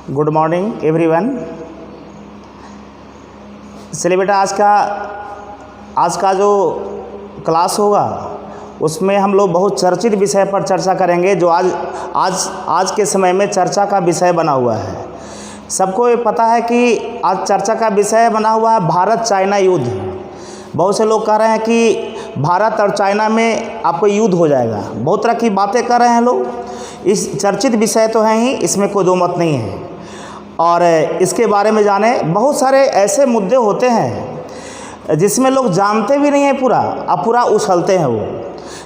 Good morning everyone. चलिए बेटा, आज का जो क्लास होगा उसमें हम लोग बहुत चर्चित विषय पर चर्चा करेंगे, जो आज के समय में चर्चा का विषय बना हुआ है। सबको ये पता है कि आज चर्चा का विषय बना हुआ है भारत चाइना युद्ध। बहुत से लोग कह रहे हैं कि भारत और चाइना में आपको युद्ध हो जाएगा, बहुत तरह की बातें कर रहे हैं लोग। इस चर्चित विषय तो है ही, इसमें कोई दो मत नहीं है। और इसके बारे में जाने, बहुत सारे ऐसे मुद्दे होते हैं जिसमें लोग जानते भी नहीं हैं पूरा, अब पूरा उछलते हैं वो।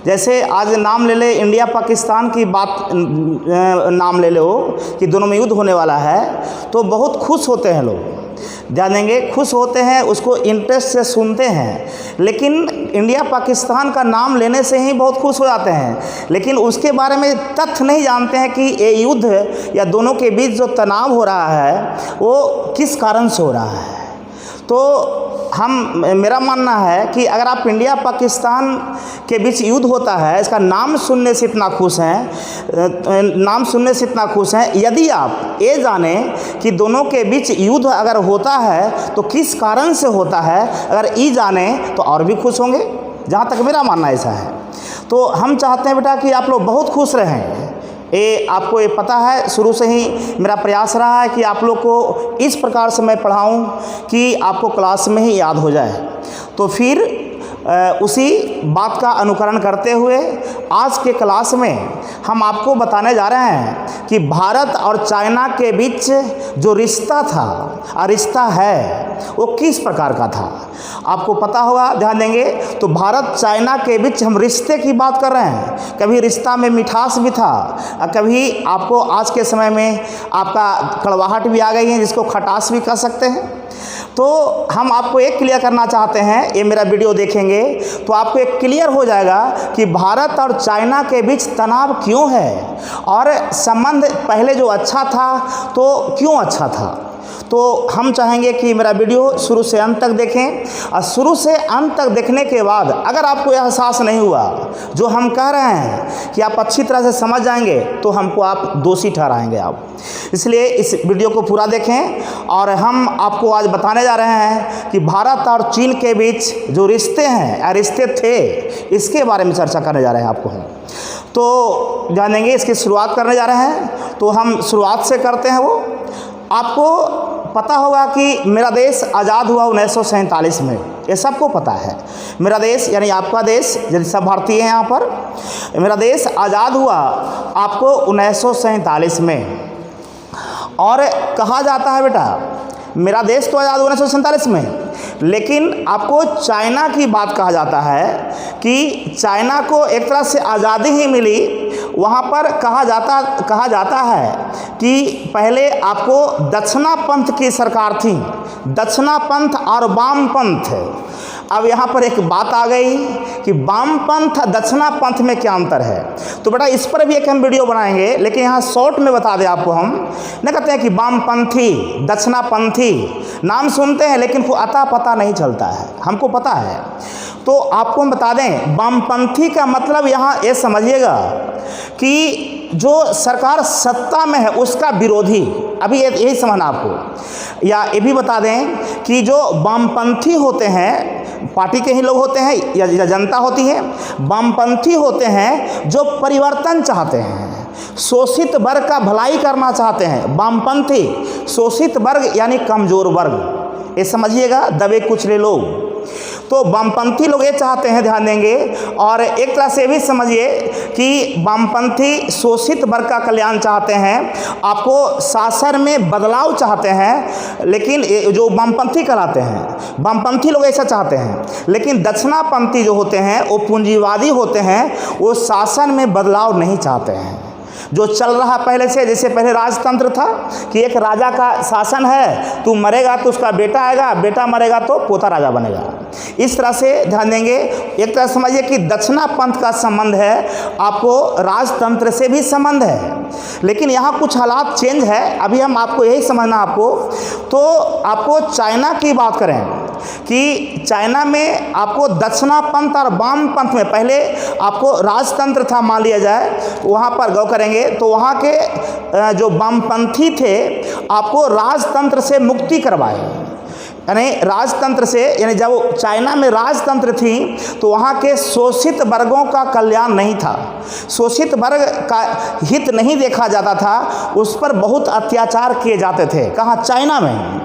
जैसे आज नाम ले ले, इंडिया पाकिस्तान की बात नाम ले लो कि दोनों में युद्ध होने वाला है, तो बहुत खुश होते हैं लोग, ध्यान देंगे, खुश होते हैं, उसको इंटरेस्ट से सुनते हैं। लेकिन इंडिया पाकिस्तान का नाम लेने से ही बहुत खुश हो जाते हैं, लेकिन उसके बारे में तथ्य नहीं जानते हैं कि ये युद्ध या दोनों के बीच जो तनाव हो रहा है वो किस कारण से हो रहा है। तो मेरा मानना है कि अगर आप इंडिया पाकिस्तान के बीच युद्ध होता है, इसका नाम सुनने से इतना खुश हैं, यदि आप ये जानें कि दोनों के बीच युद्ध अगर होता है तो किस कारण से होता है, अगर ये जाने तो और भी खुश होंगे, जहाँ तक मेरा मानना ऐसा है। तो हम चाहते हैं बेटा कि आप लोग बहुत खुश रहें। ये आपको ये पता है, शुरू से ही मेरा प्रयास रहा है कि आप लोग को इस प्रकार से मैं पढ़ाऊं कि आपको क्लास में ही याद हो जाए। तो फिर उसी बात का अनुकरण करते हुए आज के क्लास में हम आपको बताने जा रहे हैं कि भारत और चाइना के बीच जो रिश्ता था और रिश्ता है वो किस प्रकार का था। आपको पता होगा, ध्यान देंगे, तो भारत चाइना के बीच हम रिश्ते की बात कर रहे हैं। कभी रिश्ता में मिठास भी था और कभी आपको आज के समय में आपका कड़वाहट भी आ गई है, जिसको खटास भी कह सकते हैं। तो हम आपको एक क्लियर करना चाहते हैं, ये मेरा वीडियो देखेंगे तो आपको एक क्लियर हो जाएगा कि भारत और चाइना के बीच तनाव क्यों है और संबंध पहले जो अच्छा था तो क्यों अच्छा था। तो हम चाहेंगे कि मेरा वीडियो शुरू से अंत तक देखें, और शुरू से अंत तक देखने के बाद अगर आपको यह एहसास नहीं हुआ जो हम कह रहे हैं कि आप अच्छी तरह से समझ जाएंगे, तो हमको आप दोषी ठहराएंगे आप। इसलिए इस वीडियो को पूरा देखें। और हम आपको आज बताने जा रहे हैं कि भारत और चीन के बीच जो रिश्ते हैं या रिश्ते थे, इसके बारे में चर्चा करने जा रहे हैं आपको हम। तो जानेंगे, इसकी शुरुआत करने जा रहे हैं, तो हम शुरुआत से करते हैं। वो आपको पता होगा कि मेरा देश आज़ाद हुआ 1947 में, ये सबको पता है। मेरा देश यानी आपका देश, यदि सब भारतीय हैं यहाँ पर, मेरा देश आज़ाद हुआ आपको 1947 में। और कहा जाता है बेटा, मेरा देश तो आज़ाद हुआ 1947 में, लेकिन आपको चाइना की बात कहा जाता है कि चाइना को एक तरह से आज़ादी ही मिली। वहाँ पर कहा जाता है कि पहले आपको दक्षिणापंथ की सरकार थी, दक्षिणापंथ और वामपंथ। अब यहाँ पर एक बात आ गई कि वामपंथ दक्षिणापंथ में क्या अंतर है। तो बेटा इस पर भी एक हम वीडियो बनाएंगे, लेकिन यहाँ शॉर्ट में बता दें आपको। हम नहीं कहते हैं कि वामपंथी दक्षिणापंथी, नाम सुनते हैं लेकिन को अता पता नहीं चलता है, हमको पता है। तो आपको हम बता दें, वामपंथी का मतलब यहाँ ये समझिएगा कि जो सरकार सत्ता में है उसका विरोधी। अभी यही समझना आपको। या ये भी बता दें कि जो वामपंथी होते हैं, पार्टी के ही लोग होते हैं या जनता होती है, वामपंथी होते हैं जो परिवर्तन चाहते हैं, शोषित वर्ग का भलाई करना चाहते हैं। वामपंथी शोषित वर्ग यानी कमजोर वर्ग, ये समझिएगा, दबे कुचले लोग। तो वामपंथी लोग ये चाहते हैं, ध्यान देंगे। और एक तरह से भी समझिए कि वामपंथी शोषित वर्ग का कल्याण चाहते हैं, आपको शासन में बदलाव चाहते हैं। लेकिन जो वामपंथी कहलाते हैं, वामपंथी लोग ऐसा चाहते हैं। लेकिन दक्षिणापंथी जो होते हैं वो पूंजीवादी होते हैं, वो शासन में बदलाव नहीं चाहते हैं। जो चल रहा पहले से, जैसे पहले राजतंत्र था कि एक राजा का शासन है, तू मरेगा तो उसका बेटा आएगा, बेटा मरेगा तो पोता राजा बनेगा। इस तरह से ध्यान देंगे, एक तरह समझिए कि दक्षिणापंथ का संबंध है, आपको राजतंत्र से भी संबंध है। लेकिन यहाँ कुछ हालात चेंज है, अभी हम आपको यही समझना आपको। तो आपको चाइना की बात करें कि चाइना में आपको दक्षिणापंथ और वामपंथ में, पहले आपको राजतंत्र था मान लिया जाए, वहाँ पर गौर करेंगे तो वहाँ के जो वामपंथी थे आपको राजतंत्र से मुक्ति करवाए। यानी राजतंत्र से, यानी जब चाइना में राजतंत्र थी तो वहाँ के शोषित वर्गों का कल्याण नहीं था, शोषित वर्ग का हित नहीं देखा जाता था, उस पर बहुत अत्याचार किए जाते थे। कहाँ? चाइना में।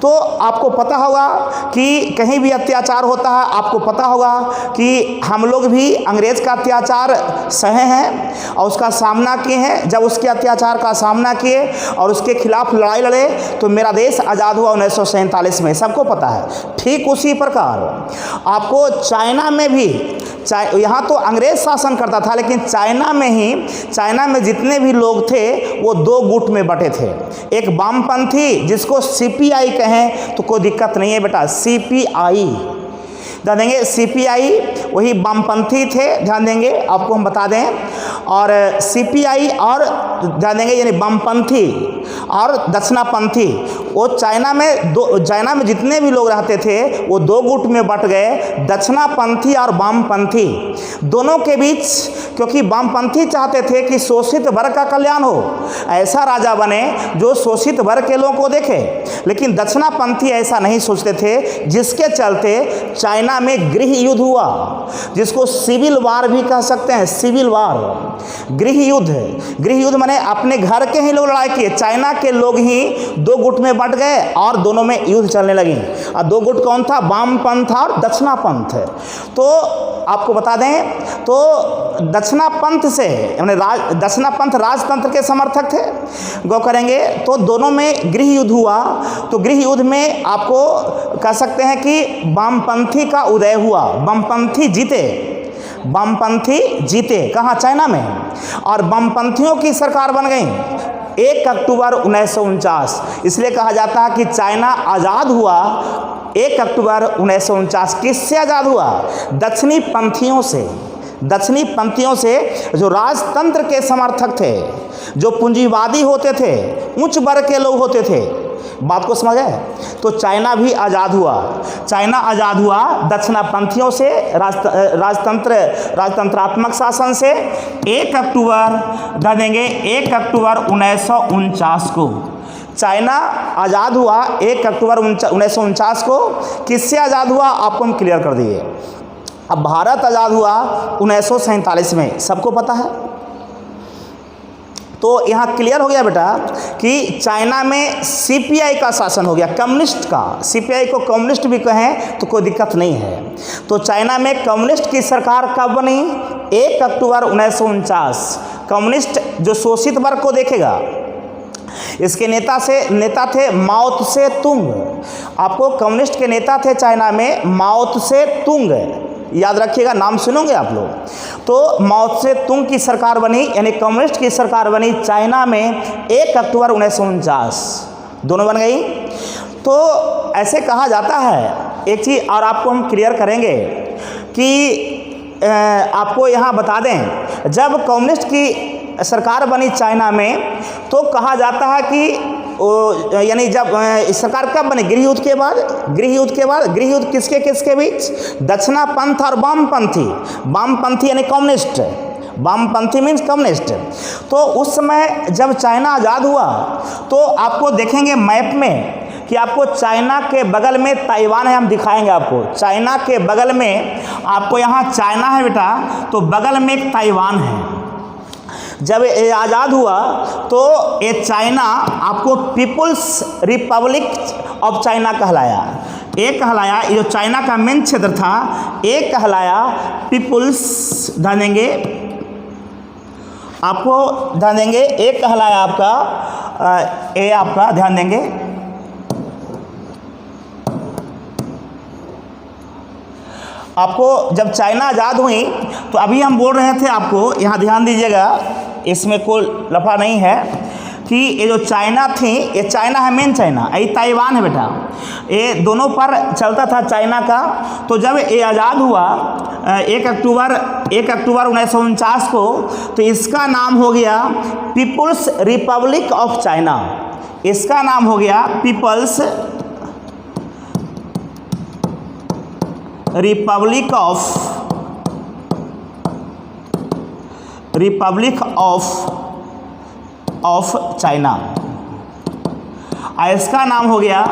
तो आपको पता होगा कि कहीं भी अत्याचार होता है, आपको पता होगा कि हम लोग भी अंग्रेज़ का अत्याचार सहे हैं और उसका सामना किए हैं। जब उसके अत्याचार का सामना किए और उसके खिलाफ लड़ाई लड़े तो मेरा देश आज़ाद हुआ 1947 में, सबको पता है। ठीक उसी प्रकार आपको चाइना में भी, यहाँ तो अंग्रेज शासन करता था, लेकिन चाइना में ही, चाइना में जितने भी लोग थे वो दो गुट में बटे थे। एक वामपंथी जिसको सीपीआई कहें तो कोई दिक्कत नहीं है बेटा, सीपीआई ध्यान देंगे, सीपीआई वही वामपंथी थे, ध्यान देंगे, आपको हम बता दें। और सीपीआई और ध्यान देंगे यानी वामपंथी और दक्षिणापंथी, वो चाइना में जितने भी लोग रहते थे वो दो गुट में बट गए, दक्षिणापंथी और वामपंथी दोनों के बीच। क्योंकि वामपंथी चाहते थे कि शोषित वर्ग का कल्याण हो, ऐसा राजा बने जो शोषित वर्ग के लोगों को देखे, लेकिन दक्षिणापंथी ऐसा नहीं सोचते थे, जिसके चलते चाइना में गृह युद्ध हुआ, जिसको सिविल वार भी कह सकते हैं, सिविल वार, गृह युद्ध माने अपने घर के ही लोग लड़ाई किए, चाइना के लोग ही दो गुट में बट गए और दोनों में युद्ध चलने लगी। और दो गुट कौन था? वामपंथ और दक्षिणापंथ। तो आपको बता दें, तो दक्षिणापंथ से यानी दक्षिणापंथ राजतंत्र के समर्थक थे, गौ करेंगे। तो दोनों में गृह युद्ध हुआ, तो गृह युद्ध में आपको कह सकते हैं कि वामपंथी का उदय हुआ, वामपंथी जीते। कहाँ? चाइना में। और वामपंथियों की सरकार बन गई 1 अक्टूबर 1949। इसलिए कहा जाता है कि चाइना आज़ाद हुआ 1 अक्टूबर 1949। किससे आज़ाद हुआ? दक्षिणी पंथियों से, जो राजतंत्र के समर्थक थे, जो पूंजीवादी होते थे, उच्च वर्ग के लोग होते थे। बात को समझ आए? तो चाइना भी आज़ाद हुआ दक्षिणापंथियों से, राजतंत्रात्मक शासन से 1 अक्टूबर ध्यान देंगे 1 अक्टूबर 1949 को चाइना आज़ाद हुआ। 1 अक्टूबर 1949 को किससे आज़ाद हुआ आपको हम क्लियर कर दिए। अब भारत आज़ाद हुआ 1947 में, सबको पता है। तो यहाँ क्लियर हो गया बेटा कि चाइना में सीपीआई का शासन हो गया, कम्युनिस्ट का। सीपीआई को कम्युनिस्ट भी कहें तो कोई दिक्कत नहीं है। तो चाइना में कम्युनिस्ट की सरकार कब बनी? 1 अक्टूबर 1949। कम्युनिस्ट जो शोषित वर्ग को देखेगा, इसके नेता थे माओ त्से तुंग। आपको कम्युनिस्ट के नेता थे चाइना में माओ त्से तुंग, याद रखिएगा, नाम सुनोगे आप लोग। तो माओ त्से तुंग की सरकार बनी, यानी कम्युनिस्ट की सरकार बनी चाइना में 1 अक्टूबर 1949, दोनों बन गई। तो ऐसे कहा जाता है, एक चीज़ और आपको हम क्लियर करेंगे कि आपको यहाँ बता दें, जब कम्युनिस्ट की सरकार बनी चाइना में तो कहा जाता है कि यानी जब सरकार कब बनी? गृह युद्ध के बाद। गृह युद्ध किसके बीच? दक्षिणापंथ और वामपंथी यानी कम्युनिस्ट। वामपंथी मीन्स कम्युनिस्ट। तो उस समय जब चाइना आज़ाद हुआ तो आपको देखेंगे मैप में कि आपको चाइना के बगल में ताइवान है, हम दिखाएंगे आपको। चाइना के बगल में आपको यहाँ चाइना है बेटा, तो बगल में एक ताइवान है। जब ये आज़ाद हुआ तो ये चाइना आपको पीपुल्स रिपब्लिक ऑफ चाइना कहलाया। एक कहलाया, ये जो चाइना का मेन क्षेत्र था, एक कहलाया पीपुल्स, ध्यान देंगे आपको, ध्यान देंगे, एक कहलाया आपका ये आपका ध्यान देंगे आपको जब चाइना आज़ाद हुई तो अभी हम बोल रहे थे आपको, यहाँ ध्यान दीजिएगा, इसमें कोई लफड़ा नहीं है कि ये जो चाइना थी, ये चाइना है मेन चाइना, ये ताइवान है बेटा, ये दोनों पर चलता था चाइना का। तो जब ये आज़ाद हुआ 1 अक्टूबर 1949 को, तो इसका नाम हो गया पीपुल्स रिपब्लिक ऑफ चाइना। इसका नाम हो गया पीपल्स रिपब्लिक ऑफ चाइना। इसका नाम हो गया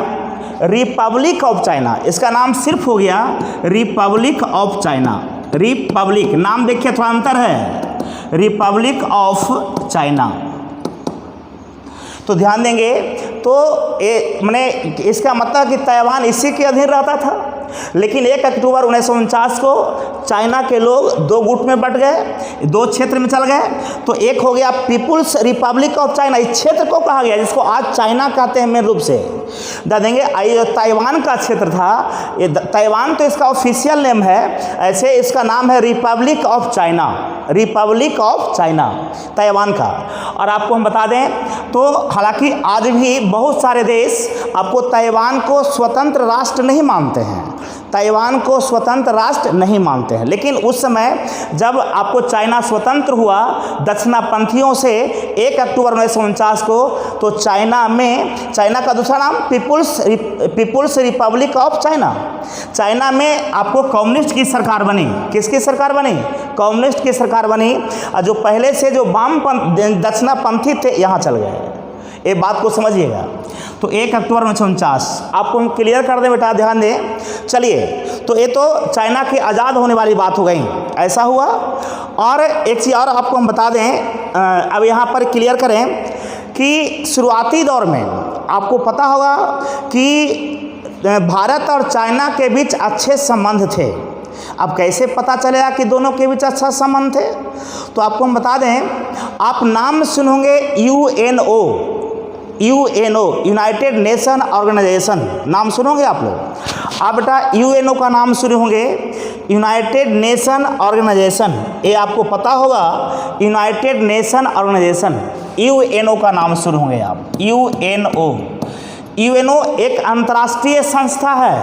रिपब्लिक ऑफ चाइना। इसका नाम सिर्फ हो गया रिपब्लिक ऑफ चाइना। रिपब्लिक, नाम देखिए थोड़ा अंतर है, रिपब्लिक ऑफ चाइना। तो ध्यान देंगे तो मैंने इसका मतलब कि ताइवान इसी के अधीन रहता था, लेकिन 1 अक्टूबर 1949 को चाइना के लोग 2 गुट में बट गए, 2 क्षेत्र में चल गए। तो एक हो गया पीपुल्स रिपब्लिक ऑफ चाइना, इस क्षेत्र को कहा गया जिसको आज चाइना कहते हैं मेन रूप से। बता देंगे ये ताइवान का क्षेत्र था, ये ताइवान तो इसका ऑफिशियल नेम है, ऐसे इसका नाम है Republic of China, Republic of China Taiwan का। और आपको हम बता दें तो हालांकि आज भी बहुत सारे देश आपको ताइवान को स्वतंत्र राष्ट्र नहीं मानते हैं, ताइवान को स्वतंत्र राष्ट्र नहीं मानते हैं, लेकिन उस समय जब आपको चाइना स्वतंत्र हुआ दक्षिणापंथियों से 1 अक्टूबर 1949 को, तो चाइना में, चाइना का दूसरा नाम People's Republic of China, China में आपको कम्युनिस्ट की सरकार बनी। किसकी सरकार बनी? कम्युनिस्ट की सरकार बनी। और जो पहले से जो दक्षिणापंथी थे यहाँ चल गए, ये बात को समझिएगा। तो 1 अक्टूबर 1949 आपको हम क्लियर कर दें बेटा, ध्यान दें। चलिए, तो ये तो चाइना की आज़ाद होने वाली बात हो गई, ऐसा हुआ। और एक चीज़ और आपको हम बता दें, अब यहाँ पर क्लियर करें कि शुरुआती दौर में आपको पता होगा कि भारत और चाइना के बीच अच्छे संबंध थे। अब कैसे पता चलेगा कि दोनों के बीच अच्छा संबंध थे? तो आपको हम बता दें, आप नाम सुनोगे यूएनओ, यूनाइटेड नेशन ऑर्गेनाइजेशन, नाम सुनोगे आप लोग। आप बेटा यूएनओ का नाम सुने होंगे, यूनाइटेड नेशन ऑर्गेनाइजेशन, ये आपको पता होगा, यूनाइटेड नेशन ऑर्गेनाइजेशन, यूएनओ का नाम सुने होंगे आप। यूएनओ एक अंतर्राष्ट्रीय संस्था है,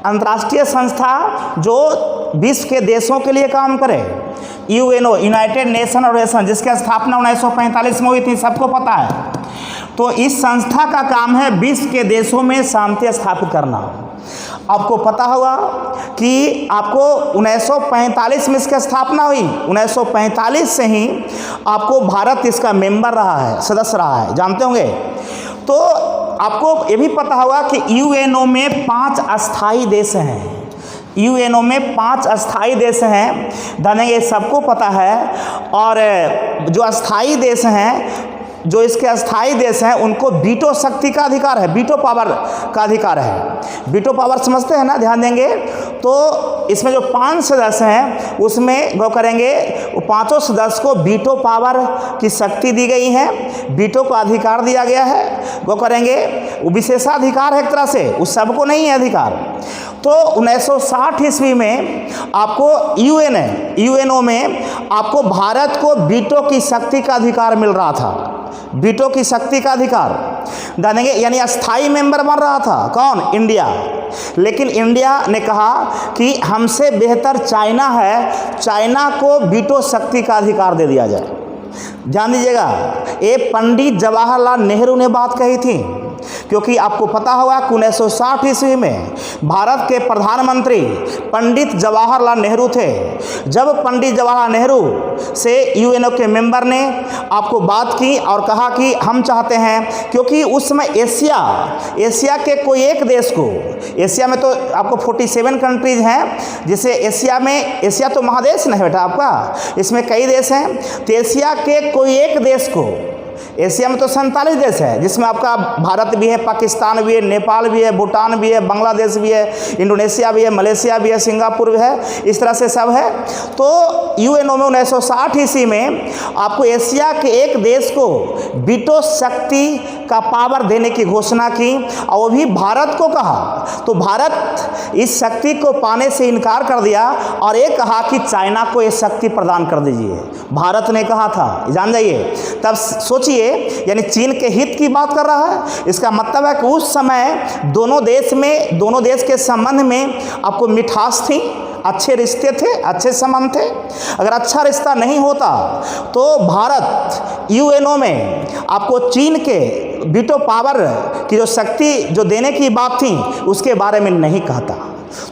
अंतर्राष्ट्रीय संस्था जो विश्व के देशों के लिए काम करे। यूएनओ, यूनाइटेड नेशन ऑर्गेनाइजेशन, जिसकी स्थापना 1945 में हुई थी, सबको पता है। तो इस संस्था का काम है विश्व के देशों में शांति स्थापित करना। आपको पता होगा कि आपको 1945 में इसकी स्थापना हुई, 1945 से ही आपको भारत इसका मेंबर रहा है, सदस्य रहा है, जानते होंगे। तो आपको ये भी पता होगा कि यूएनओ में 5 अस्थाई देश हैं, यूएनओ में 5 अस्थाई देश हैं, धने ये सबको पता है। और जो अस्थाई देश हैं, जो इसके अस्थाई देश हैं, उनको वीटो शक्ति का अधिकार है, वीटो पावर का अधिकार है। वीटो पावर समझते हैं ना, ध्यान देंगे तो इसमें जो 5 सदस्य हैं उसमें गौ करेंगे, वो 5 सदस्य को वीटो पावर की शक्ति दी गई है, वीटो का अधिकार दिया गया है। गौ करेंगे वो विशेषाधिकार है एक तरह से, उस सबको नहीं है अधिकार। तो 1960 ईस्वी में आपको यूएनओ में आपको भारत को वीटो की शक्ति का अधिकार मिल रहा था, वीटो की शक्ति का अधिकार जानेंगे, यानी अस्थाई मेंबर बन रहा था कौन? इंडिया। लेकिन इंडिया ने कहा कि हमसे बेहतर चाइना है, चाइना को वीटो शक्ति का अधिकार दे दिया जाए। ध्यान दीजिएगा, ये पंडित जवाहरलाल नेहरू ने बात कही थी, क्योंकि आपको पता होगा कि 1960 ईस्वी में भारत के प्रधानमंत्री पंडित जवाहरलाल नेहरू थे। जब पंडित जवाहरलाल नेहरू से यूएनओ के मेंबर ने आपको बात की और कहा कि हम चाहते हैं, क्योंकि उस समय एशिया के कोई एक देश को, एशिया में तो आपको 47 कंट्रीज हैं, जिसे एशिया तो महादेश नहीं बेटा आपका, इसमें कई देश हैं। तो एशिया के कोई एक देश को, एशिया में तो 47 देश है, जिसमें आपका भारत भी है, पाकिस्तान भी है, नेपाल भी है, भूटान भी है, बांग्लादेश भी है, इंडोनेशिया भी है, मलेशिया भी है, सिंगापुर भी है, इस तरह से सब है। तो यूएनओ में 1960 ईस्वी में आपको एशिया के एक देश को वीटो शक्ति का पावर देने की घोषणा की, और वो भी भारत को कहा। तो भारत इस शक्ति को पाने से इनकार कर दिया और ये कहा कि चाइना को ये शक्ति प्रदान कर दीजिए, भारत ने कहा था, जान जाइए। तब सोचिए, यानी चीन के हित की बात कर रहा है। इसका मतलब है कि उस समय दोनों देश के संबंध में आपको मिठास थी, अच्छे रिश्ते थे, अच्छे संबंध थे। अगर अच्छा रिश्ता नहीं होता तो भारत यूएनओ में आपको चीन के वीटो पावर की जो शक्ति जो देने की बात थी उसके बारे में नहीं कहता।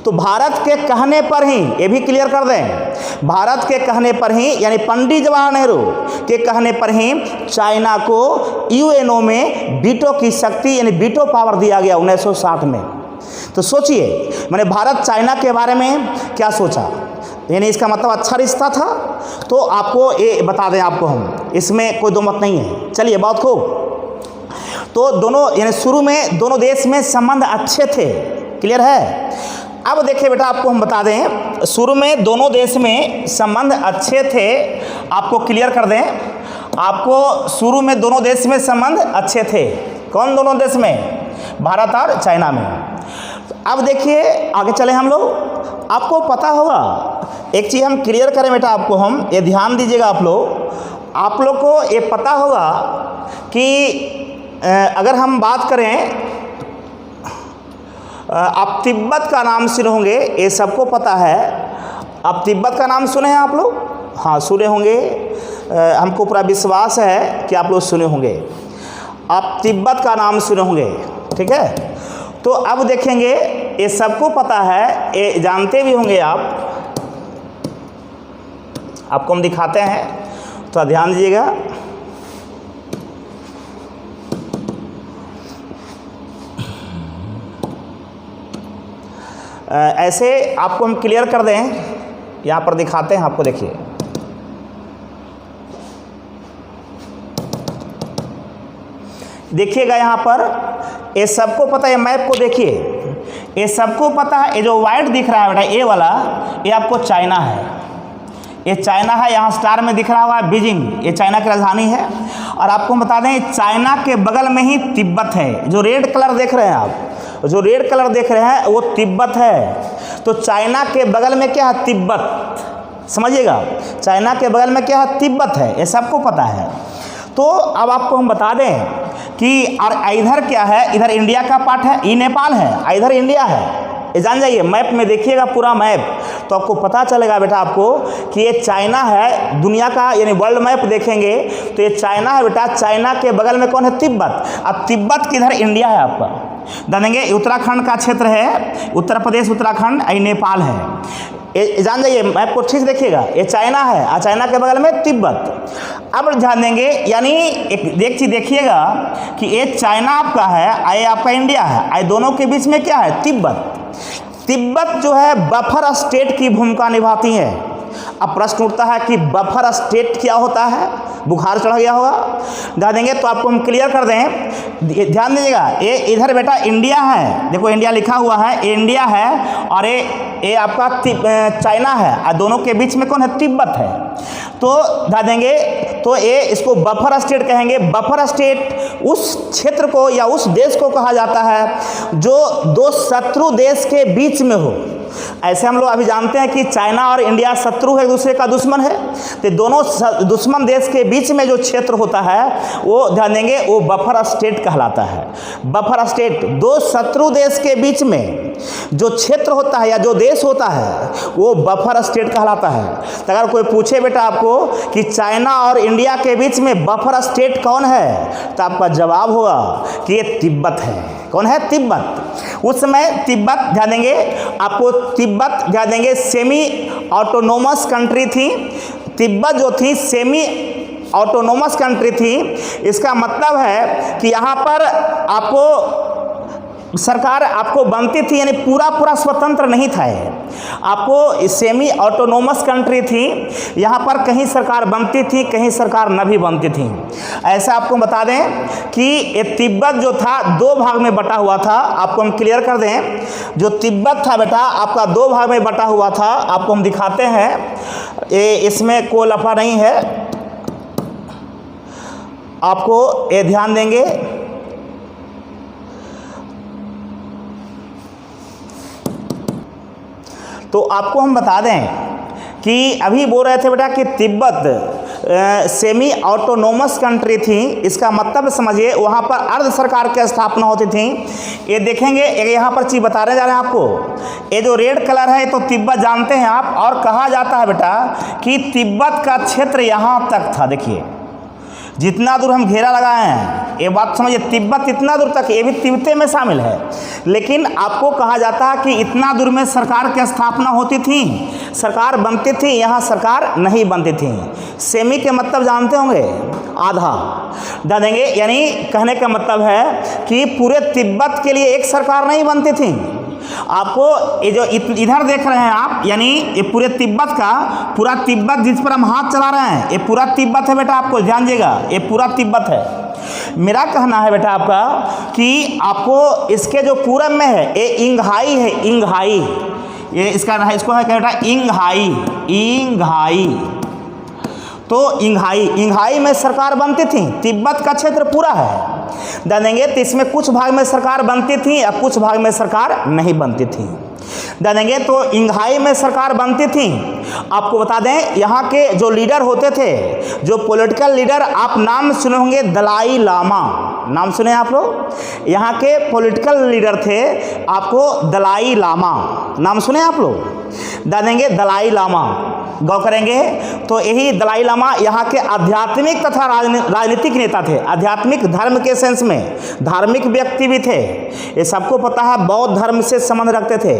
तो भारत के कहने पर ही, ये भी क्लियर कर दें, भारत के कहने पर ही यानी पंडित जवाहर नेहरू के कहने पर ही चाइना को यूएनओ में वीटो की शक्ति यानी वीटो पावर दिया गया 1960 में। तो सोचिए, मैंने भारत चाइना के बारे में क्या सोचा, यानी इसका मतलब अच्छा रिश्ता था। तो आपको ये बता दें, आपको हम इसमें कोई दो मत नहीं है। चलिए, बहुत खूब। तो दोनों यानी शुरू में दोनों देश में संबंध अच्छे थे, क्लियर है। अब देखिए बेटा, आपको हम बता दें, शुरू में दोनों देश में संबंध अच्छे थे, आपको क्लियर कर दें। आपको शुरू में दोनों देश में संबंध अच्छे थे। कौन दोनों देश में? भारत और चाइना में। अब देखिए आगे चले हम लोग। आपको पता होगा, एक चीज़ हम क्लियर करें बेटा, आपको हम ये ध्यान दीजिएगा आप लोग को ये पता होगा कि अगर हम बात करें, आप तिब्बत का नाम सुने होंगे, ये सबको पता है। आप तिब्बत का नाम सुने हैं आप लोग? हाँ, सुने होंगे, हमको पूरा विश्वास है कि आप लोग सुने होंगे। आप तिब्बत का नाम सुने होंगे, ठीक है। तो अब देखेंगे, ये सबको पता है, ये जानते भी होंगे आप। आपको हम दिखाते हैं, तो ध्यान दीजिएगा। ऐसे आपको हम क्लियर कर दें, यहाँ पर दिखाते हैं आपको। देखिए, देखिएगा यहाँ पर, ये सबको पता है। मैप को देखिए, ये सबको पता है। ये जो वाइट दिख रहा है बेटा, ये वाला, ये आपको चाइना है। ये चाइना है, यहाँ स्टार में दिख रहा हुआ है बीजिंग, ये चाइना की राजधानी है। और आपको बता दें, चाइना के बगल में ही तिब्बत है। जो रेड कलर देख रहे हैं आप, जो रेड कलर देख रहे हैं, वो तिब्बत है। तो चाइना के बगल में क्या है? तिब्बत। समझिएगा, चाइना के बगल में क्या है? तिब्बत है। ये सबको पता है। तो अब आपको हम बता दें कि और इधर क्या है? इधर इंडिया का पार्ट है, ये नेपाल है, इधर इंडिया है। ये जान जाइए, मैप में देखिएगा पूरा मैप, तो आपको पता चलेगा बेटा आपको कि ये चाइना है। दुनिया का यानी वर्ल्ड मैप देखेंगे तो ये चाइना है बेटा। चाइना के बगल में कौन है? तिब्बत। अब तिब्बत किधर? इंडिया है आपका। जानेंगे, उत्तराखंड का क्षेत्र है, उत्तर प्रदेश उत्तराखंड, ये नेपाल है। ये जान जाइए, मैप को ठीक देखिएगा, ये चाइना है और चाइना के बगल में तिब्बत। अब ध्यान देंगे, यानी एक चीज़ देखिएगा कि ये चाइना आपका है, ये आपका इंडिया है, ये दोनों के बीच में क्या है? तिब्बत। तिब्बत जो है बफर स्टेट की भूमिका निभाती है। अब प्रश्न उठता है कि बफर स्टेट क्या होता है? बुखार चढ़ गया होगा, ध्यान देंगे तो आपको हम क्लियर कर दें। ध्यान दीजिएगा, ये इधर बेटा इंडिया है, देखो इंडिया लिखा हुआ है, ये इंडिया है और ये आपका चाइना है, और दोनों के बीच में कौन है? तिब्बत है। तो ध्यान देंगे, तो ये इसको बफर स्टेट कहेंगे। बफर स्टेट उस क्षेत्र को या उस देश को कहा जाता है जो दो शत्रु देश के बीच में हो। ऐसे हम लोग अभी जानते हैं कि चाइना और इंडिया शत्रु है, एक दूसरे का दुश्मन है। तो दोनों दुश्मन देश के बीच में जो क्षेत्र होता है, वो ध्यान देंगे, वो बफर स्टेट कहलाता है। बफर स्टेट, दो शत्रु देश के बीच में जो क्षेत्र होता है या जो देश होता है, वो बफर स्टेट कहलाता है। तो अगर कोई पूछे बेटा आपको कि चाइना और इंडिया के बीच में बफर स्टेट कौन है, तो आपका जवाब होगा कि ये तिब्बत है। कौन है? तिब्बत। उस समय तिब्बत, ध्यान देंगे आपको, तिब्बत ध्यान देंगे सेमी ऑटोनोमस कंट्री थी। तिब्बत जो थी सेमी ऑटोनोमस कंट्री थी। इसका मतलब है कि यहाँ पर आपको सरकार आपको बनती थी, यानी पूरा स्वतंत्र नहीं था। आपको सेमी ऑटोनोमस कंट्री थी, यहाँ पर कहीं सरकार बनती थी, कहीं सरकार न भी बनती थी। ऐसा आपको बता दें कि ये तिब्बत जो था दो भाग में बटा हुआ था। आपको हम क्लियर कर दें, जो तिब्बत था बेटा आपका दो भाग में बटा हुआ था। आपको हम दिखाते हैं, ये इसमें कोई लफड़ा नहीं है। आपको ये ध्यान देंगे, तो आपको हम बता दें कि अभी बोल रहे थे बेटा कि तिब्बत सेमी ऑटोनोमस कंट्री थी। इसका मतलब समझिए, वहाँ पर अर्ध सरकार की स्थापना होती थी। ये देखेंगे, यहाँ पर चीज़ बताने जा रहे हैं आपको। ये जो रेड कलर है, तो तिब्बत जानते हैं आप, और कहा जाता है बेटा कि तिब्बत का क्षेत्र यहाँ तक था। देखिए, जितना दूर हम घेरा लगाए हैं, ये बात समझिए, तिब्बत इतना दूर तक, ये भी तिब्बत में शामिल है, लेकिन आपको कहा जाता है कि इतना दूर में सरकार की स्थापना होती थी, सरकार बनती थी, यहाँ सरकार नहीं बनती थी। सेमी के मतलब जानते होंगे, आधा जान देंगे, यानी कहने का मतलब है कि पूरे तिब्बत के लिए एक सरकार नहीं बनती थी। आपको ये जो इधर देख रहे हैं आप, यानी ये पूरे तिब्बत का, पूरा तिब्बत जिस पर हम हाथ चला रहे हैं, ये पूरा तिब्बत है बेटा, आपको ध्यान दीजिएगा, ये पूरा तिब्बत है। मेरा कहना है बेटा आपका कि आपको इसके जो पूरब में है, ये इंगहाई है, इंगहाई, ये इसका इसको है क्या बेटा, इंगहाई, इंगहाई। तो इंगहाई में सरकार बनती थी, तिब्बत का क्षेत्र पूरा है, जानेंगे। तो इसमें कुछ भाग में सरकार बनती थी और कुछ भाग में सरकार नहीं बनती थी, जानेंगे। तो इंगहाई में सरकार बनती थी। आपको बता दें, यहाँ के जो लीडर होते थे, जो पॉलिटिकल लीडर, आप नाम सुने होंगे, दलाई लामा, नाम सुने आप लोग, यहाँ के पॉलिटिकल लीडर थे, आपको दलाई लामा नाम सुने आप लोग, जानेंगे। दलाई लामा गौर करेंगे तो यही दलाई लामा यहाँ के आध्यात्मिक तथा राजनीतिक नेता थे, आध्यात्मिक धर्म के सेंस में, धार्मिक व्यक्ति भी थे, ये सबको पता है, बौद्ध धर्म से संबंध रखते थे।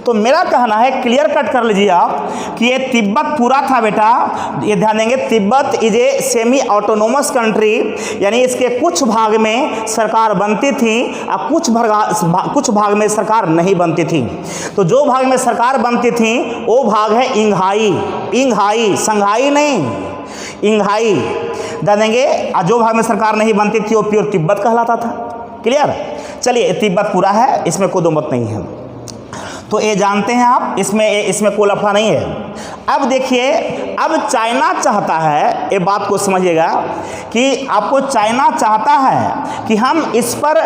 तो मेरा कहना है, क्लियर कट कर लीजिए आप कि ये तिब्बत पूरा था बेटा, ये ध्यान देंगे, Tibet is a semi autonomous country, यानी इसके कुछ भाग में सरकार बनती थी और कुछ भाग में सरकार नहीं बनती थी। तो जो भाग में सरकार बनती थी वो भाग है इंगहाई, इंगहाई, संघाई नहीं, इंगहाई जानेंगे। और जो भाग में सरकार नहीं बनती थी वो प्योर तिब्बत कहलाता था। क्लियर? चलिए, तिब्बत पूरा है, इसमें कोई दो मत नहीं है, तो ये जानते हैं आप, इसमें कोई लफड़ा नहीं है। अब देखिए, अब चाइना चाहता है, ये बात को समझिएगा कि आपको चाइना चाहता है कि हम इस पर,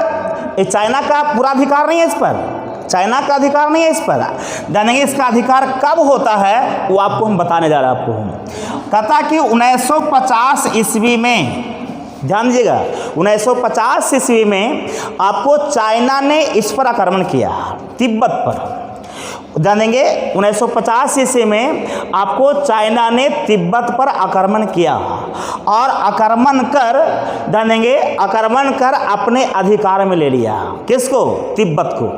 चाइना का पूरा अधिकार नहीं है इस पर, चाइना का अधिकार नहीं है इस पर, जानेंगे। इसका अधिकार कब होता है वो आपको हम बताने जा रहे हैं। आपको कहता कि 1950 ईस्वी में, ध्यान दीजिएगा, 1950 ईस्वी में आपको चाइना ने इस पर आक्रमण किया, तिब्बत पर, जानेंगे। 1950 ईस्वी में आपको चाइना ने तिब्बत पर आक्रमण किया और आक्रमण कर, जानेंगे, आक्रमण कर अपने अधिकार में ले लिया। किसको? तिब्बत को,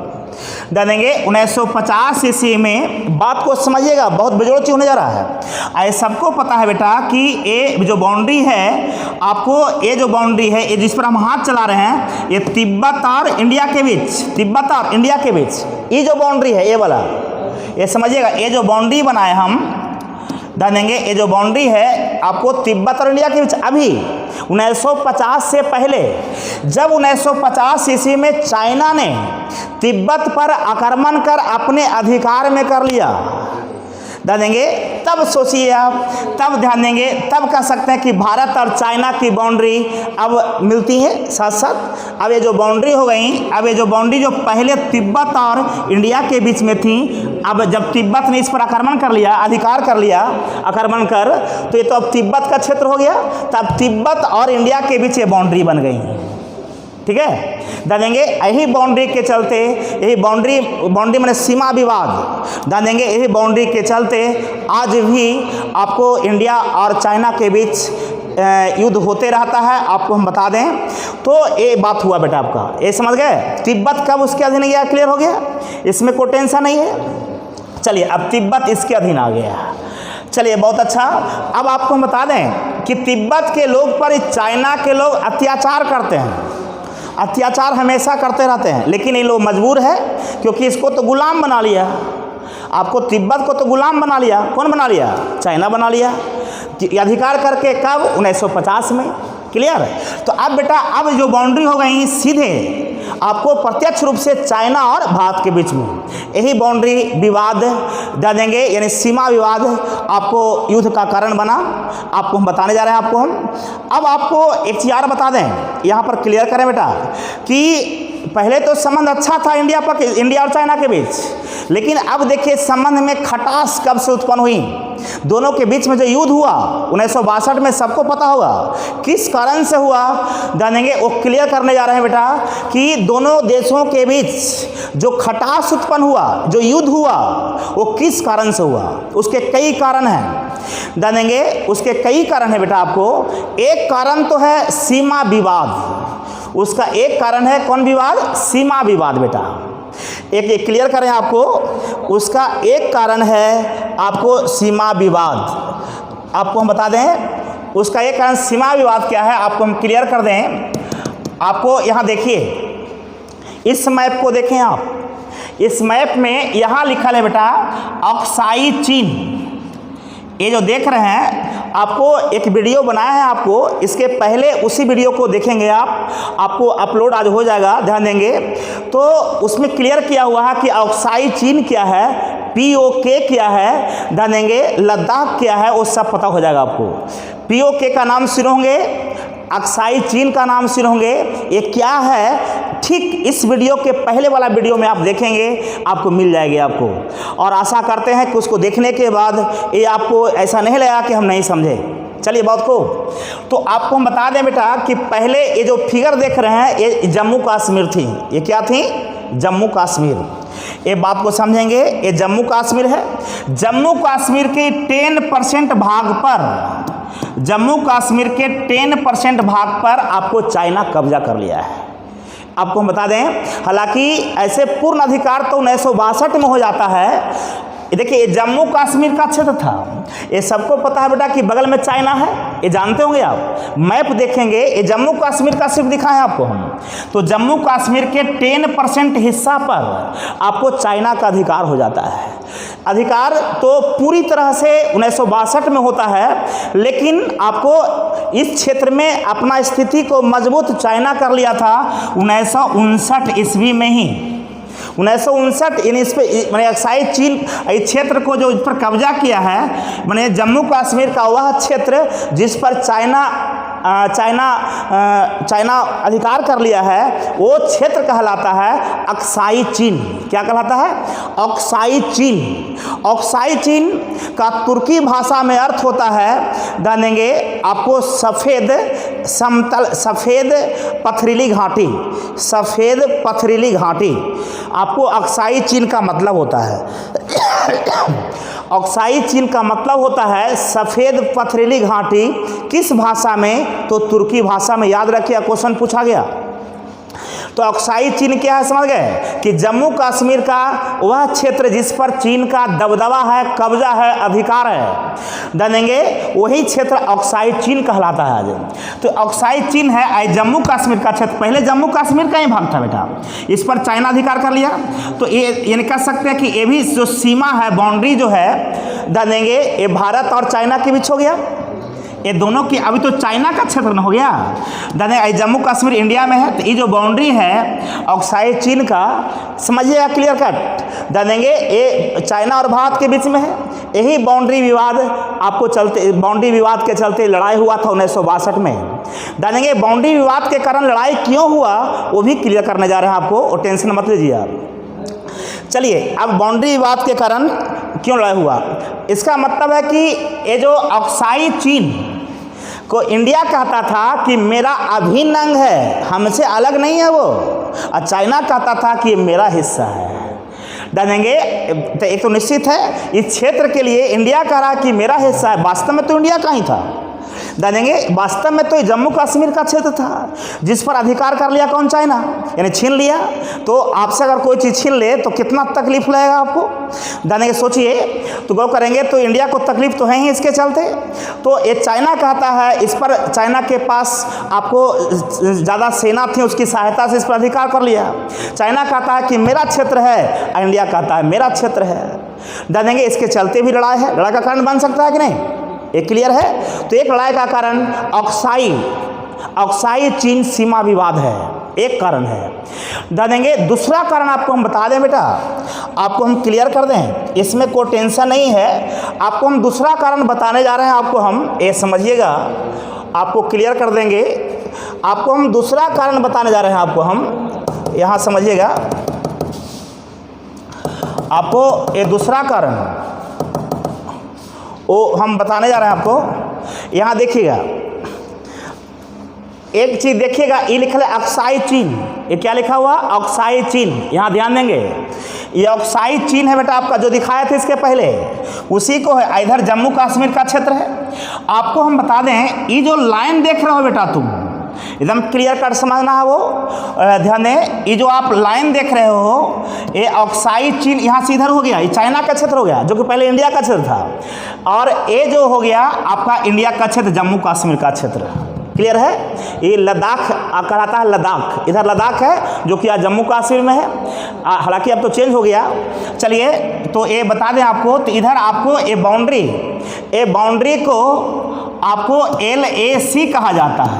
जानेंगे। 1950 ईस्वी में, बात को समझिएगा, बहुत बेजोड़ चीज होने जा रहा है। ये सबको पता है बेटा कि ये जो बाउंड्री है, आपको ये जो बाउंड्री है, ये जिस पर हम हाथ चला रहे हैं, ये तिब्बत और इंडिया के बीच, तिब्बत और इंडिया के बीच ये जो बाउंड्री है, ये वाला, ये समझिएगा, ये जो बाउंड्री बनाए हम, जानेंगे, ये जो बाउंड्री है आपको तिब्बत और इंडिया के बीच, अभी 1950 से पहले, जब 1950 ईस्वी में चाइना ने तिब्बत पर आक्रमण कर अपने अधिकार में कर लिया, जानेंगे, तब सोचिए आप, तब ध्यान देंगे, तब कह सकते हैं कि भारत और चाइना की बाउंड्री अब मिलती है साथ साथ। अब ये जो बाउंड्री हो गई, अब ये जो बाउंड्री जो पहले तिब्बत और इंडिया के बीच में थी, अब जब तिब्बत ने इस पर आक्रमण कर लिया, अधिकार कर लिया, आक्रमण कर, तो ये तो अब तिब्बत का क्षेत्र हो गया, तब तिब्बत और इंडिया के बीच ये बाउंड्री बन गई। ठीक है, जानेंगे। यही बाउंड्री के चलते, यही बाउंड्री माने सीमा विवाद, जानेंगे, यही बाउंड्री के चलते आज भी आपको इंडिया और चाइना के बीच युद्ध होते रहता है। आपको हम बता दें तो ये बात हुआ बेटा आपका, ये समझ गए। तिब्बत कब उसके अधीन गया, क्लियर हो गया, इसमें कोई टेंशन नहीं है। चलिए, अब तिब्बत इसके अधीन आ गया। चलिए, बहुत अच्छा। अब आपको हम बता दें कि तिब्बत के लोग पर चाइना के लोग अत्याचार करते हैं, अत्याचार हमेशा करते रहते हैं, लेकिन ये लोग मजबूर है, क्योंकि इसको तो गुलाम बना लिया, आपको तिब्बत को तो गुलाम बना लिया। कौन बना लिया? चाइना बना लिया, अधिकार करके। कब? 1950 में। क्लियर? तो अब बेटा, अब जो बाउंड्री हो गई सीधे आपको प्रत्यक्ष रूप से चाइना और भारत के बीच में, यही बाउंड्री विवाद जानेंगे, यानी सीमा विवाद आपको युद्ध का कारण बना। आपको हम बताने जा रहे हैं। आपको हम अब आपको एक चीज़ और बता दें, यहाँ पर क्लियर करें बेटा कि पहले तो संबंध अच्छा था इंडिया और चाइना के बीच, लेकिन अब देखिए संबंध में खटास कब से उत्पन्न हुई। दोनों के बीच में जो युद्ध हुआ 1962 में, सबको पता होगा किस कारण से हुआ, जानेंगे। वो क्लियर करने जा रहे हैं बेटा कि दोनों देशों के बीच जो खटास उत्पन्न हुआ, जो युद्ध हुआ, वो किस कारण से हुआ। उसके कई कारण हैं, जानेंगे। उसके कई कारण हैं बेटा आपको। एक कारण तो है सीमा विवाद, उसका एक कारण है कौन विवाद? सीमा विवाद बेटा। एक क्लियर करें आपको, उसका एक कारण है आपको सीमा विवाद। आपको हम बता दें उसका एक कारण सीमा विवाद क्या है, आपको हम क्लियर कर दें। आपको यहाँ देखिए, इस मैप को देखें आप, इस मैप में यहाँ लिखा है बेटा अक्साई चीन। ये जो देख रहे हैं, आपको एक वीडियो बनाया है, आपको इसके पहले उसी वीडियो को देखेंगे आपको अपलोड आज हो जाएगा, ध्यान देंगे तो उसमें क्लियर किया हुआ है कि अक्साई चीन क्या है, POK क्या है, ध्यान देंगे लद्दाख क्या है, वो सब पता हो जाएगा आपको। POK का नाम सुने होंगे, अक्साई चीन का नाम सुने होंगे, ये क्या है ठीक इस वीडियो के पहले वाला वीडियो में आप देखेंगे, आपको मिल जाएगी आपको। और आशा करते हैं कि उसको देखने के बाद ये आपको ऐसा नहीं लगा कि हम नहीं समझे। चलिए बात को, तो आपको हम बता दें बेटा कि पहले ये जो फिगर देख रहे हैं ये जम्मू कश्मीर थी। ये क्या थी? जम्मू कश्मीर। ये बात को समझेंगे, ये जम्मू कश्मीर है। जम्मू कश्मीर के 10% भाग पर, जम्मू कश्मीर के 10% भाग पर आपको चाइना कब्जा कर लिया है। आपको हम बता दें, हालांकि ऐसे पूर्ण अधिकार तो 1962 में हो जाता है। देखिए ये जम्मू कश्मीर का क्षेत्र था, ये सबको पता है बेटा कि बगल में चाइना है, ये जानते होंगे आप। मैप देखेंगे, ये जम्मू कश्मीर का सिर्फ दिखा है आपको हम, तो जम्मू कश्मीर के 10% हिस्सा पर आपको चाइना का अधिकार हो जाता है। अधिकार तो पूरी तरह से 1962 में होता है, लेकिन आपको इस क्षेत्र में अपना स्थिति को मजबूत चाइना कर लिया था 1959 ईस्वी में ही। 1959 यानी इस पर मैंने अक्साई चीन इस क्षेत्र को जो इस पर कब्जा किया है, मैंने जम्मू कश्मीर का वह क्षेत्र जिस पर चाइना अधिकार कर लिया है, वो क्षेत्र कहलाता है अक्साई चीन। क्या कहलाता है? अक्साई चीन। अक्साई चीन का तुर्की भाषा में अर्थ होता है, जानेंगे आपको सफ़ेद समतल, सफ़ेद पथरीली घाटी, सफ़ेद पथरीली घाटी आपको अक्साई चीन का मतलब होता है। अक्साई चीन का मतलब होता है सफ़ेद पथरीली घाटी। किस भाषा में? तो तुर्की भाषा में। याद रखिए, क्वेश्चन पूछा गया। तो अक्साई चीन क्या है समझ गए कि जम्मू कश्मीर का वह क्षेत्र जिस पर चीन का दबदबा है, कब्जा है, अधिकार है, जानेंगे वही क्षेत्र अक्साई चीन कहलाता है आज। तो अक्साई चीन है आज जम्मू कश्मीर का क्षेत्र। पहले जम्मू कश्मीर का ही भाग था बेटा, इस पर चाइना अधिकार कर लिया। तो ये कह सकते हैं कि ये भी जो सीमा है, बाउंड्री जो है, जानेंगे ये भारत और चाइना के बीच हो गया। ये दोनोों की अभी तो चाइना का क्षेत्र न हो गया, जाने जम्मू कश्मीर इंडिया में है। तो ये जो बाउंड्री है अक्साई चीन का, समझिएगा क्लियर कट, जानेंगे ये चाइना और भारत के बीच में है। यही बाउंड्री विवाद आपको चलते, बाउंड्री विवाद के चलते लड़ाई हुआ था 1962 में। जानेंगे बाउंड्री विवाद के कारण लड़ाई क्यों हुआ वो भी क्लियर करने जा रहे हैं आपको, और टेंशन मत लीजिए आप। चलिए, अब बाउंड्री विवाद के कारण क्यों लड़ाई हुआ, इसका मतलब है कि ये जो अक्साई चीन को इंडिया कहता था कि मेरा अभिन्न अंग है, हमसे अलग नहीं है वो, और चाइना कहता था कि ये मेरा हिस्सा है। जानेंगे तो एक तो निश्चित है, इस क्षेत्र के लिए इंडिया कह रहा कि मेरा हिस्सा है, वास्तव में तो इंडिया का ही था। जानेंगे वास्तव में तो ये जम्मू कश्मीर का क्षेत्र था जिस पर अधिकार कर लिया कौन? चाइना, यानी छीन लिया। तो आपसे अगर कोई चीज़ छीन ले तो कितना तकलीफ लगेगा आपको, जानेंगे सोचिए। तो गौर करेंगे तो इंडिया को तकलीफ तो है ही इसके चलते। तो ये चाइना कहता है, इस पर चाइना के पास आपको ज़्यादा सेना थी, उसकी सहायता से इस पर अधिकार कर लिया। चाइना कहता है कि मेरा क्षेत्र है, और इंडिया कहता है मेरा क्षेत्र है। जानेंगे इसके चलते भी लड़ाई है, लड़ाई का कारण बन सकता है कि नहीं, ये क्लियर है। तो एक लड़ाई का कारण अक्साई चीन सीमा विवाद है, एक कारण है। जानेंगे दूसरा कारण आपको हम बता दें बेटा, आपको हम क्लियर कर दें, इसमें कोई टेंशन नहीं है। आपको हम दूसरा कारण बताने जा रहे हैं, आपको हम ये समझिएगा, आपको क्लियर कर देंगे। आपको हम दूसरा कारण बताने जा रहे हैं, आपको हम यहाँ समझिएगा। आपको ये दूसरा कारण वो हम बताने जा रहे हैं आपको। यहाँ देखिएगा, एक चीज़ देखिएगा, ये लिखा है अक्साई चीन। ये क्या लिखा हुआ? अक्साई चीन। यहाँ ध्यान देंगे, ये अक्साई चीन है बेटा, आपका जो दिखाया था इसके पहले उसी को है। इधर जम्मू कश्मीर का क्षेत्र है। आपको हम बता दें, ये जो लाइन देख रहे हो बेटा तुम, एकदम क्लियर कट समझना है वो। ध्यान दें, ये जो आप लाइन देख रहे हो, ये ऑक्साई चीन यहाँ से इधर हो गया, ये चाइना का क्षेत्र हो गया जो कि पहले इंडिया का क्षेत्र था, और ये जो हो गया आपका इंडिया का क्षेत्र, जम्मू कश्मीर का क्षेत्र। क्लियर है? ये लद्दाख कहलाता है, लद्दाख, इधर लद्दाख है जो कि आज जम्मू कश्मीर में है, हालांकि अब तो चेंज हो गया। चलिए, तो ये बता दें आपको, तो इधर आपको ये बाउंड्री को आपको LAC कहा जाता है,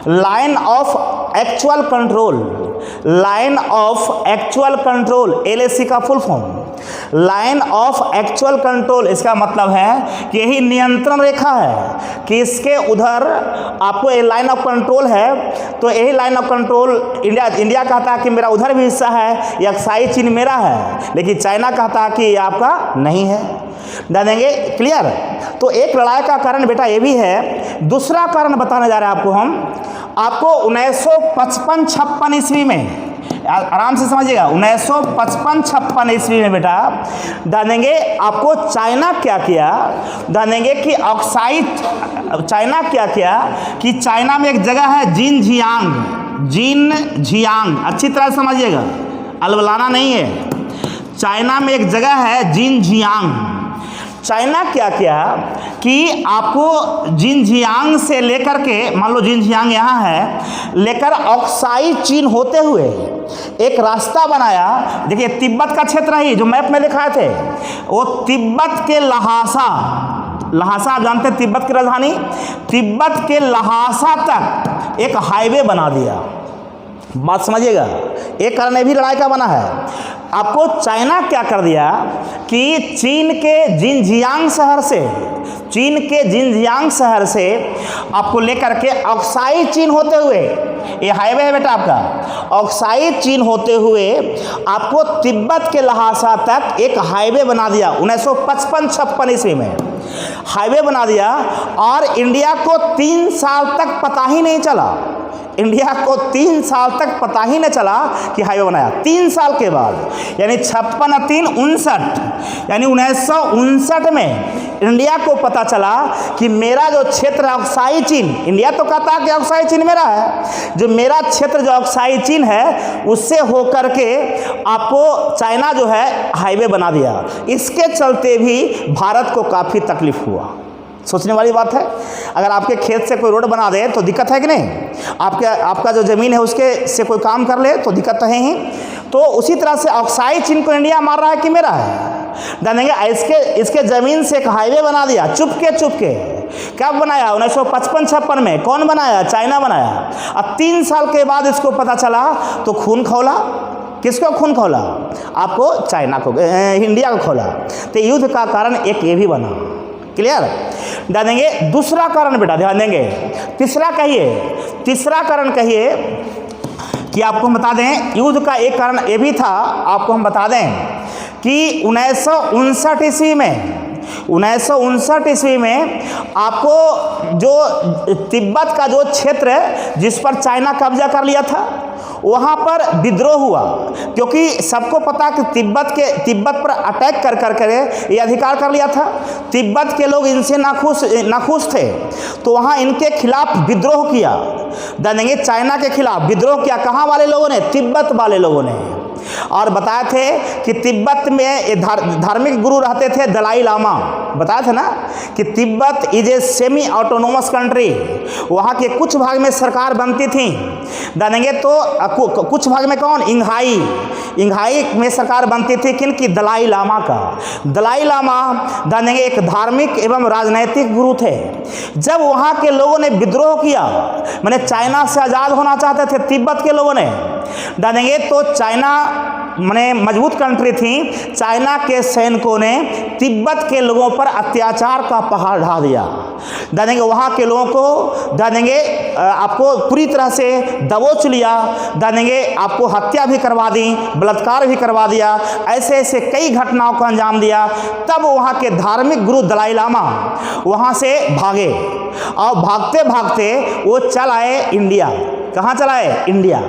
line of actual control. Line of actual control, LAC का full form line of actual control. इसका मतलब है कि यही नियंत्रण रेखा है कि इसके उधर आपको ये लाइन ऑफ कंट्रोल है, तो यही लाइन ऑफ कंट्रोल इंडिया कहता है कि मेरा उधर भी हिस्सा है, ये अक्साई चीन मेरा है, लेकिन चाइना कहता है कि ये आपका नहीं है। जानेंगे? क्लियर? तो एक लड़ाई का कारण बेटा ये भी है। दूसरा कारण बताने जा रहे हैं आपको 1955-56 ईस्वी में, आराम से समझिएगा, 1955-56 ईस्वी में बेटा जानेंगे आपको चाइना क्या किया, जानेंगे कि ऑक्साइड चाइना क्या किया कि चाइना में एक जगह है जिनजियांग, अच्छी तरह समझिएगा, अलबलाना नहीं है। चाइना में एक जगह है जिनजियांग। चाइना क्या किया कि आपको जिनजियांग से लेकर के, मान लो जिनजियांग यहाँ है, लेकर ऑक्साई चीन होते हुए एक रास्ता बनाया। देखिए, तिब्बत का क्षेत्र ही जो मैप में दिखाए थे, वो तिब्बत के लहासा आप जानते हैं तिब्बत की राजधानी, तिब्बत के लहासा तक एक हाईवे बना दिया। बात समझिएगा, एक कारण ये भी लड़ाई का बना है। आपको चाइना क्या कर दिया कि चीन के जिनजियांग शहर से आपको लेकर के ऑक्साई चीन होते हुए, ये हाईवे है बेटा आपका, ऑक्साई चीन होते हुए आपको तिब्बत के लहासा तक एक हाईवे बना दिया। 1955-56 ईस्वी में हाईवे बना दिया, और इंडिया को 3 साल तक पता ही नहीं चला, इंडिया को 3 साल तक पता ही नहीं चला कि हाईवे बनाया। 3 साल के बाद, यानी 56-3-59, यानी 1959 में इंडिया को पता चला कि मेरा जो क्षेत्र ऑक्साई चीन, इंडिया तो कहता है कि ऑक्साई चीन मेरा है, जो मेरा क्षेत्र जो ऑक्साई चीन है उससे होकर के आपको चाइना जो है हाईवे बना दिया। इसके चलते भी भारत को काफ़ी तकलीफ हुआ। सोचने वाली बात है। अगर आपके खेत से कोई रोड बना दे तो दिक्कत है कि नहीं, आपका जो ज़मीन है उसके से कोई काम कर ले तो दिक्कत तो है ही। तो उसी तरह से ऑक्साई चीन को इंडिया मार रहा है कि मेरा है, जानेंगे इसके ज़मीन से एक हाईवे बना दिया चुपके। कब बनाया? 1955-56 में। कौन बनाया? चाइना बनाया। अब 3 साल के बाद इसको पता चला तो खून खौला। किसको खून खौला? आपको चाइना को, इंडिया को खौला। तो युद्ध का कारण एक ये भी बना। क्लियर? ध्यान देंगे। दूसरा कारण बेटा ध्यान देंगे, तीसरा कारण कहिए कि आपको हम बता दें, युद्ध का एक कारण ये भी था, आपको हम बता दें कि 1959 ईस्वी में आपको जो तिब्बत का जो क्षेत्र जिस पर चाइना कब्जा कर लिया था, वहाँ पर विद्रोह हुआ, क्योंकि सबको पता कि तिब्बत पर अटैक कर ये अधिकार कर लिया था। तिब्बत के लोग इनसे नाखुश थे, तो वहाँ इनके खिलाफ विद्रोह किया, जानेंगे चाइना के खिलाफ विद्रोह किया। कहाँ वाले लोगों ने? तिब्बत वाले लोगों ने। और बताए थे कि तिब्बत में धार्मिक गुरु रहते थे दलाई लामा। बताया था ना कि Tibet is a semi autonomous country, वहाँ के कुछ भाग में सरकार बनती थी, जानेंगे तो कुछ भाग में कौन? इंघाई में सरकार बनती थी। किन की? दलाई लामा का। दलाई लामा जानेंगे एक धार्मिक एवं राजनैतिक गुरु थे। जब वहाँ के लोगों ने विद्रोह किया, माने चाइना से आज़ाद होना चाहते थे तिब्बत के लोगों ने, जानेंगे तो चाइना माने मजबूत कंट्री थी, चाइना के सैनिकों ने तिब्बत के लोगों पर अत्याचार का पहाड़ ढा दिया। जानेंगे वहाँ के लोगों को जानेंगे आपको पूरी तरह से दबोच लिया, जानेंगे आपको हत्या भी करवा दी, बलात्कार भी करवा दिया, ऐसे कई घटनाओं को अंजाम दिया। तब वहाँ के धार्मिक गुरु दलाई लामा वहाँ से भागे, और भागते भागते वो चल आए इंडिया। कहाँ चला है? इंडिया।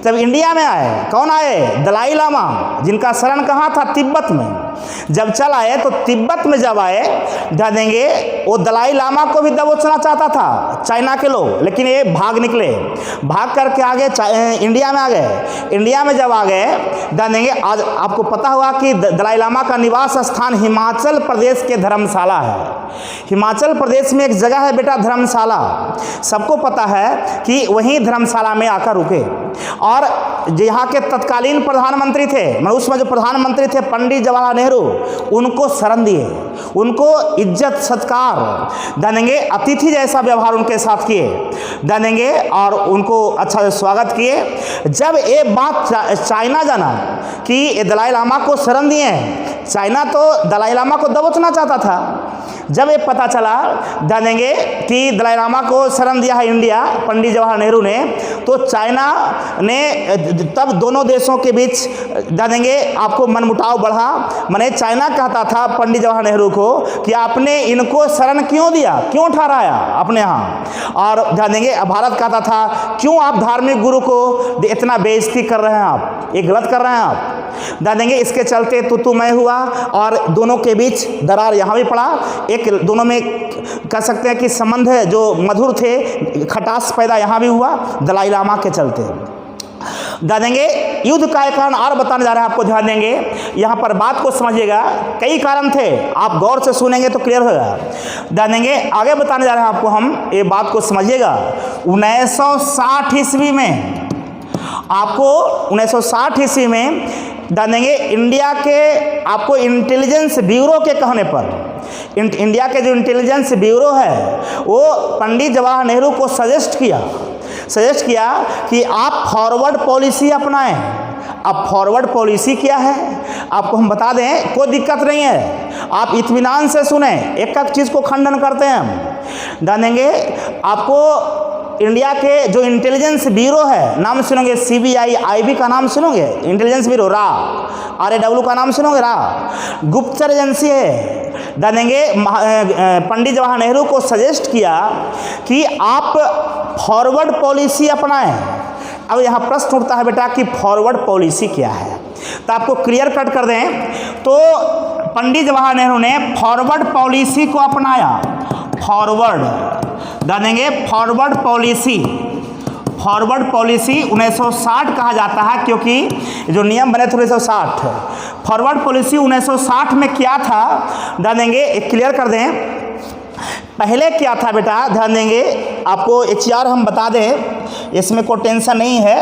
जब इंडिया में आए, कौन आए? दलाई लामा, जिनका शरण कहाँ था? तिब्बत में। जब चल आए तो तिब्बत में जब आए, ध्यान देंगे, वो दलाई लामा को भी दबोचना चाहता था चाइना के लोग, लेकिन ये भाग निकले, भाग करके आगे इंडिया में आ गए। इंडिया में जब आ गए, ध्यान देंगे, आज आपको पता होगा कि दलाई लामा का निवास स्थान हिमाचल प्रदेश के धर्मशाला है। हिमाचल प्रदेश में एक जगह है बेटा धर्मशाला, सबको पता है कि वहीं धर्मशाला में आकर रुके। और यहाँ के तत्कालीन प्रधानमंत्री थे, मतलब उसमें जो प्रधानमंत्री थे पंडित जवाहरलाल नेहरू, उनको शरण दिए, उनको इज्जत सत्कार, ध्यान देंगे, अतिथि जैसा व्यवहार उनके साथ किए, ध्यान देंगे, और उनको अच्छा से स्वागत किए। जब ये बात चाइना जाना कि ये दलाई लामा को शरण दिए, चाइना तो दलाई लामा को दबोचना चाहता था। जब ये पता चला, ध्यान देंगे, कि दलाई लामा को शरण दिया है इंडिया, पंडित जवाहरलाल नेहरू ने, तो चाइना ने तब दोनों देशों के बीच, ध्यान देंगे, आपको मनमुटाव बढ़ा। मैंने चाइना कहता था पंडित जवाहरलाल नेहरू को कि आपने इनको शरण क्यों दिया, क्यों ठहराया अपने यहाँ, और ध्यान देंगे भारत कहता था क्यों आप धार्मिक गुरु को इतना बेइज्जती कर रहे हैं, आप ये गलत कर रहे हैं आप, ध्यान देंगे। इसके चलते तू मैं हुआ और दोनों के बीच दरार यहाँ भी पड़ा। एक दोनों में कह सकते हैं कि संबंध जो मधुर थे, खटास पैदा यहाँ भी हुआ दलाई लामा के चलते। ध्यान देंगे, युद्ध का कारण और बताने जा रहे हैं आपको, ध्यान देंगे, यहाँ पर बात को समझिएगा, कई कारण थे, आप गौर से सुनेंगे तो क्लियर होगा। ध्यान देंगे, आगे बताने जा रहे हैं आपको हम, ये बात को समझिएगा। 1960 ईस्वी में, आपको 1960 ईस्वी में, ध्यान देंगे, इंडिया के आपको इंटेलिजेंस ब्यूरो के कहने पर, इंडिया के जो इंटेलिजेंस ब्यूरो है वो पंडित जवाहरलाल नेहरू को सजेस्ट किया कि आप फॉरवर्ड पॉलिसी अपनाएं। अब फॉरवर्ड पॉलिसी क्या है आपको हम बता दें, कोई दिक्कत नहीं है, आप इत्मीनान से सुने, एक एक चीज़ को खंडन करते हैं हम। ध्यान देंगे, आपको इंडिया के जो इंटेलिजेंस ब्यूरो है, नाम सुनोगे, CBI IB का नाम सुनोगे, इंटेलिजेंस ब्यूरो, RAW का नाम सुनोगे, गुप्तचर एजेंसी है। ध्यान देंगे, पंडित जवाहरलाल नेहरू को सजेस्ट किया कि आप फॉरवर्ड पॉलिसी अपनाएं। अब यहाँ प्रश्न उठता है बेटा कि फॉरवर्ड पॉलिसी क्या है, तो आपको क्लियर कट कर दें तो पंडित जवाहरलाल नेहरू ने फॉरवर्ड पॉलिसी को अपनाया। फॉरवर्ड, ध्यान देंगे, फॉरवर्ड पॉलिसी 1960 कहा जाता है, क्योंकि जो नियम बने थे 1960। फॉरवर्ड पॉलिसी 1960 में क्या था, ध्यान देंगे, एक क्लियर कर दें। पहले क्या था बेटा, ध्यान देंगे, आपको HR हम बता दें, इसमें कोई टेंशन नहीं है।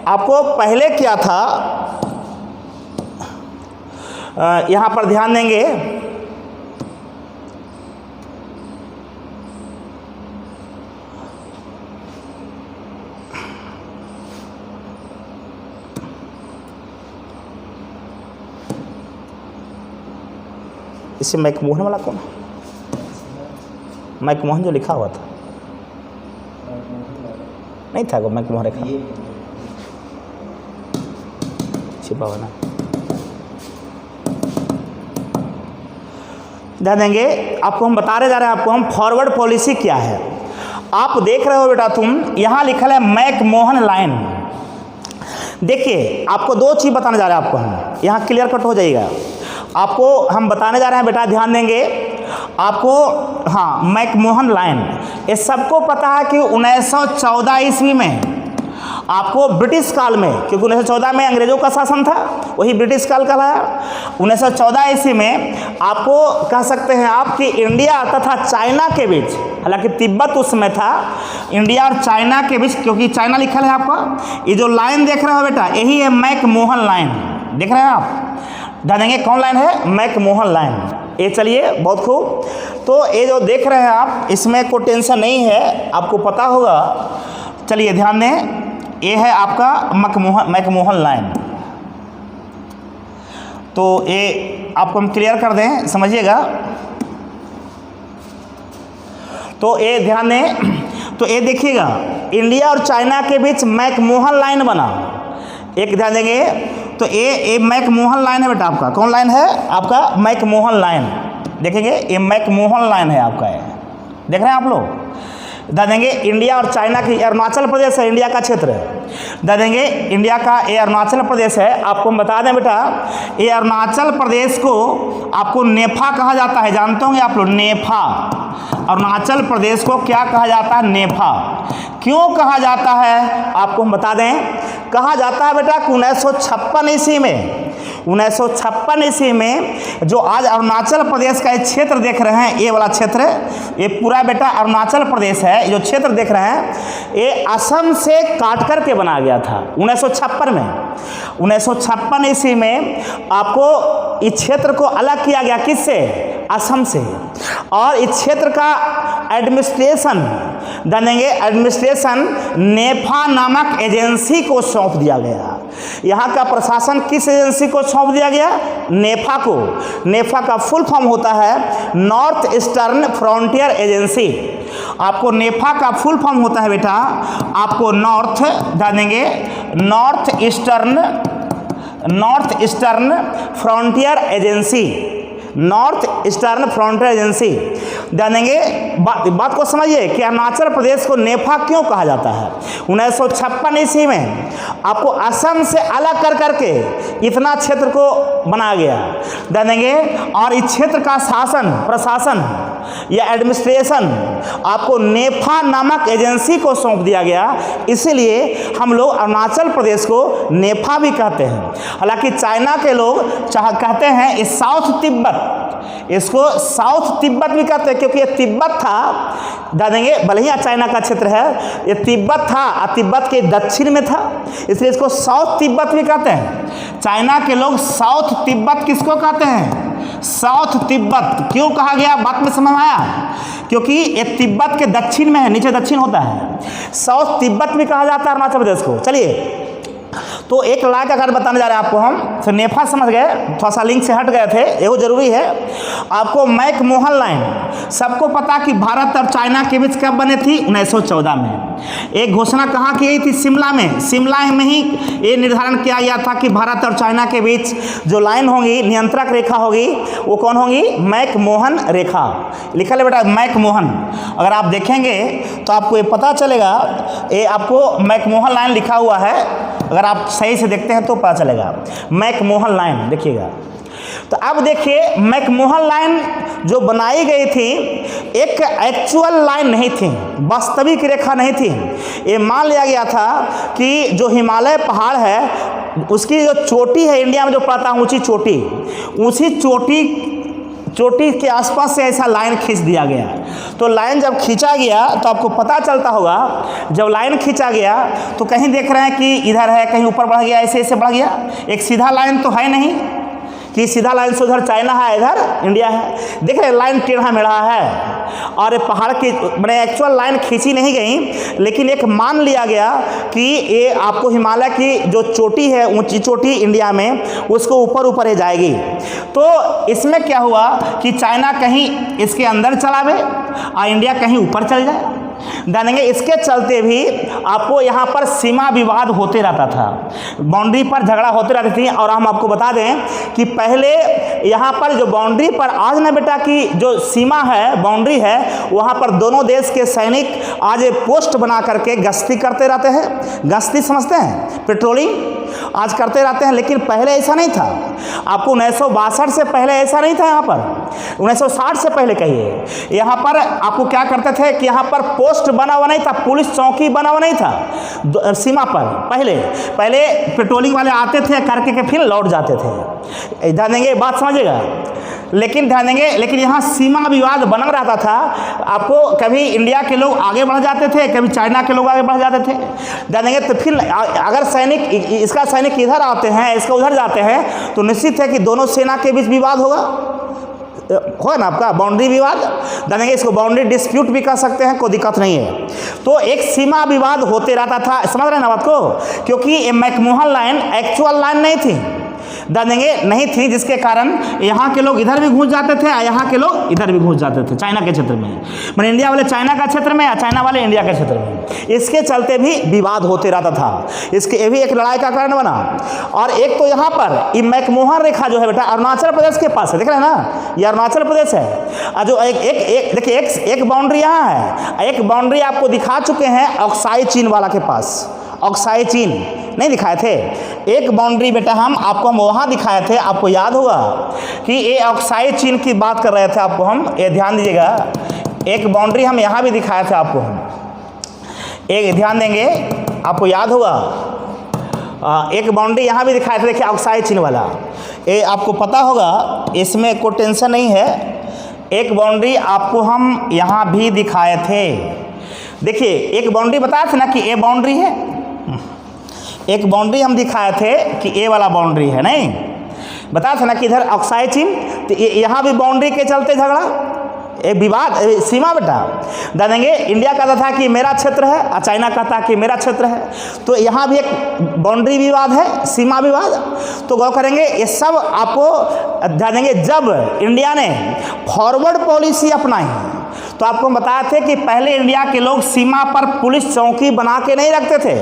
आपको पहले क्या था, यहाँ पर ध्यान देंगे, इससे मैकमोहन वाला कौन, मैकमोहन जो लिखा हुआ था, नहीं था वो मैकमोहन रेखा, छिपा हुआ ना। ध्यान देंगे, आपको हम बताने जा रहे हैं, आपको हम फॉरवर्ड पॉलिसी क्या है। आप देख रहे हो बेटा, तुम यहाँ लिखा है मैकमोहन लाइन। देखिए, आपको दो चीज़ बताने जा रहे हैं आपको हम, यहाँ क्लियर कट हो जाएगा। आपको हम बताने जा रहे हैं बेटा, ध्यान देंगे, आपको, हाँ, मैकमोहन लाइन, ये सबको पता है कि 1914 ईस्वी में, आपको ब्रिटिश काल में, क्योंकि 1914 में अंग्रेजों का शासन था, वही ब्रिटिश काल कहलाया। 1914 ईस्वी में आपको कह सकते हैं आप कि इंडिया तथा चाइना के बीच, हालांकि तिब्बत उसमें था, इंडिया और चाइना के बीच, क्योंकि चाइना लिखा है आपका, ये जो लाइन देख रहे हो बेटा, यही है मैकमोहन लाइन, देख रहे हैं आप। ध्यान देंगे, कौन लाइन है, मैकमोहन लाइन। ये चलिए, बहुत खूब। तो ये जो देख रहे हैं आप, इसमें कोई टेंशन नहीं है, आपको पता होगा। चलिए ध्यान दें, ये है आपका मैकमोहन लाइन। तो ये आपको हम क्लियर कर दें, समझिएगा। तो ये ध्यान दें, तो ये देखिएगा, इंडिया और चाइना के बीच मैकमोहन लाइन बना, एक ध्यान देंगे। तो ये मैकमोहन लाइन है बेटा आपका, कौन लाइन है आपका, मैकमोहन लाइन। देखेंगे, ये मैकमोहन लाइन है आपका, ये देख रहे हैं आप लोग, बता देंगे इंडिया और चाइना की, अरुणाचल प्रदेश है इंडिया का क्षेत्र, बता देंगे इंडिया का ये अरुणाचल प्रदेश है। आपको हम बता दें बेटा, ये अरुणाचल प्रदेश को आपको नेफा कहा जाता है, जानते होंगे आप लोग, नेफा। अरुणाचल प्रदेश को क्या कहा जाता है? नेफा। क्यों कहा जाता है आपको हम बता दें, कहा जाता है बेटा कि 1956 ईस्वी में, 1956 ईस्वी में जो आज अरुणाचल प्रदेश का ये क्षेत्र देख रहे हैं, ये वाला क्षेत्र, ये पूरा बेटा अरुणाचल प्रदेश है। जो क्षेत्र देख रहे हैं ये असम से काट करके बनाया गया था 1956 में। 1956 ईस्वी में आपको इस क्षेत्र को अलग किया गया, किससे? असम से। और इस क्षेत्र का एडमिनिस्ट्रेशन देंगे, एडमिनिस्ट्रेशन नेफा नामक एजेंसी को सौंप दिया गया। यहाँ का प्रशासन किस एजेंसी को सौंप दिया गया? नेफा को। नेफा का फुल फॉर्म होता है नॉर्थ ईस्टर्न फ्रंटियर एजेंसी। आपको नेफा का फुल फॉर्म होता है बेटा, आपको नॉर्थ देंगे, north eastern frontier agency, north eastern frontier agency जानेंगे। बात को समझिए कि अरुणाचल प्रदेश को नेफा क्यों कहा जाता है। 1956 ईस्वी में आपको असम से अलग कर करके इतना क्षेत्र को बनाया गया जानेंगे, और इस क्षेत्र का शासन, प्रशासन या एडमिनिस्ट्रेशन आपको नेफा नामक एजेंसी को सौंप दिया गया। इसीलिए हम लोग अरुणाचल प्रदेश को नेफा भी कहते हैं। हालांकि चाइना के लोग कहते हैं इस साउथ तिब्बत, इसको साउथ तिब्बत भी कहते हैं, क्योंकि ये तिब्बत था जानेंगे, भले ही चाइना का क्षेत्र है, ये तिब्बत था और तिब्बत के दक्षिण में था, इसलिए इसको साउथ तिब्बत भी कहते हैं। चाइना के लोग साउथ तिब्बत किसको कहते हैं? साउथ तिब्बत। क्यों कहा गया, बात में समझ आया? क्योंकि ये तिब्बत के दक्षिण में है, नीचे दक्षिण होता है, साउथ तिब्बत भी कहा जाता है अरुणाचल प्रदेश को। चलिए, तो एक लाख अगर बताने जा रहे हैं आपको हम, तो नेफा समझ गए, थोड़ा सा लिंक से हट गए थे, ये जरूरी है आपको। मैकमोहन लाइन, सबको पता कि भारत और चाइना के बीच कब बने थी? 1914 में। एक घोषणा कहाँ की गई थी? शिमला में। शिमला में ही ये निर्धारण किया गया था कि भारत और चाइना के बीच जो लाइन होगी, नियंत्रक रेखा होगी, वो कौन होगी? मैकमोहन रेखा। लिखा है बेटा मैकमोहन। अगर आप देखेंगे तो आपको ये पता चलेगा, ये आपको मैकमोहन लाइन लिखा हुआ है, अगर आप सही से देखते हैं तो पता चलेगा। मैकमोहन लाइन देखिएगा। तो अब देखिए, मैकमोहन लाइन जो बनाई गई थी, एक एक्चुअल लाइन नहीं थी, वास्तविक रेखा नहीं थी। ये मान लिया गया था कि जो हिमालय पहाड़ है, उसकी जो चोटी है, इंडिया में जो पड़ता है ऊंची चोटी, उसी चोटी के आसपास से ऐसा लाइन खींच दिया गया। तो लाइन जब खींचा गया तो आपको पता चलता होगा, जब लाइन खींचा गया तो कहीं देख रहे हैं कि इधर है, कहीं ऊपर बढ़ गया, ऐसे ऐसे बढ़ गया। एक सीधा लाइन तो है नहीं कि सीधा लाइन से उधर चाइना है, इधर इंडिया है। देख रहे लाइन टेढ़ा मेढ़ा है, और ये पहाड़ की मैंने एक्चुअल लाइन खींची नहीं गई, लेकिन एक मान लिया गया कि ये आपको हिमालय की जो चोटी है, ऊंची चोटी इंडिया में, उसको ऊपर ऊपर ही जाएगी। तो इसमें क्या हुआ कि चाइना कहीं इसके अंदर चलावे और इंडिया कहीं ऊपर चल जाए जानेंगे। इसके चलते भी आपको यहाँ पर सीमा विवाद होते रहता था, बाउंड्री पर झगड़ा होते रहती थी। और हम आपको बता दें कि पहले यहाँ पर जो बाउंड्री पर आज ना बेटा की जो सीमा है, बाउंड्री है, वहाँ पर दोनों देश के सैनिक आज पोस्ट बना करके गश्ती करते रहते हैं। गश्ती समझते हैं, पेट्रोलिंग आज करते रहते हैं, लेकिन पहले ऐसा नहीं था। आपको 1962 से पहले ऐसा नहीं था। यहाँ पर 1960 से पहले कहिए, यहाँ पर आपको क्या करते थे कि यहाँ पर पोस्ट बना हुआ नहीं था, पुलिस चौकी बना हुआ नहीं था सीमा पर। पहले पेट्रोलिंग वाले आते थे, करके के फिर लौट जाते थे। ध्यान देंगे, बात समझिएगा। लेकिन ध्यान देंगे, लेकिन यहाँ सीमा विवाद बना रहता था। आपको कभी इंडिया के लोग आगे बढ़ जाते थे, कभी चाइना के लोग आगे बढ़ जाते थे। ध्यान देंगे, तो फिर अगर सैनिक, इसका सैनिक इधर आते हैं, इसका उधर जाते हैं, तो निश्चित है कि दोनों सेना के बीच विवाद होगा ना आपका, बाउंड्री विवाद। जानेंगे, इसको बाउंड्री डिस्प्यूट भी कह सकते हैं, कोई दिक्कत नहीं है। तो एक सीमा विवाद होते रहता था, समझ रहे हैं ना बात को, क्योंकि ये मैकमोहन लाइन एक्चुअल लाइन नहीं थी। ध्यान देंगे नहीं थी, जिसके कारण यहाँ के लोग इधर भी घुस जाते थे और यहाँ के लोग इधर भी घुस जाते थे चाइना के क्षेत्र में, मैंने इंडिया वाले चाइना का क्षेत्र में या चाइना वाले इंडिया के क्षेत्र में। इसके चलते भी विवाद होते रहता था, इसके ये भी एक लड़ाई का कारण बना। और एक तो यहाँ पर ये मैकमोहन रेखा जो है बेटा अरुणाचल प्रदेश के पास है, देख रहे हैं ना, ये अरुणाचल प्रदेश है। और जो देखिए एक बाउंड्री यहाँ है, एक बाउंड्री आपको दिखा चुके हैं ऑक्साई चीन वाला के पास, ऑक्साई चीन नहीं दिखाए थे, एक बाउंड्री बेटा हम वहाँ दिखाए थे, आपको याद होगा कि ये ऑक्साई चीन की बात कर रहे थे आपको हम, ये ध्यान दीजिएगा, एक बाउंड्री हम यहाँ भी दिखाए थे आपको हम, एक ध्यान देंगे आपको याद होगा, एक बाउंड्री यहाँ भी दिखाए थे, देखिए ऑक्साई चीन वाला, ये आपको पता होगा, इसमें कोई टेंशन नहीं है। एक बाउंड्री आपको हम यहाँ भी दिखाए थे, देखिए एक बाउंड्री बताया था ना कि ये बाउंड्री है, एक बाउंड्री हम दिखाए थे कि ये वाला बाउंड्री है, नहीं बताया था ना कि इधर ऑक्साई चीन, तो यहाँ भी बाउंड्री के चलते झगड़ा, एक विवाद सीमा बेटा दा देंगे। इंडिया कहता था कि मेरा क्षेत्र है और चाइना कहता कि मेरा क्षेत्र है, तो यहाँ भी एक बाउंड्री विवाद है, सीमा विवाद। तो गौर करेंगे ये सब आपको ध्यान देंगे। जब इंडिया ने फॉरवर्ड पॉलिसी अपनाई तो आपको बताया थे कि पहले इंडिया के लोग सीमा पर पुलिस चौकी बना के नहीं रखते थे,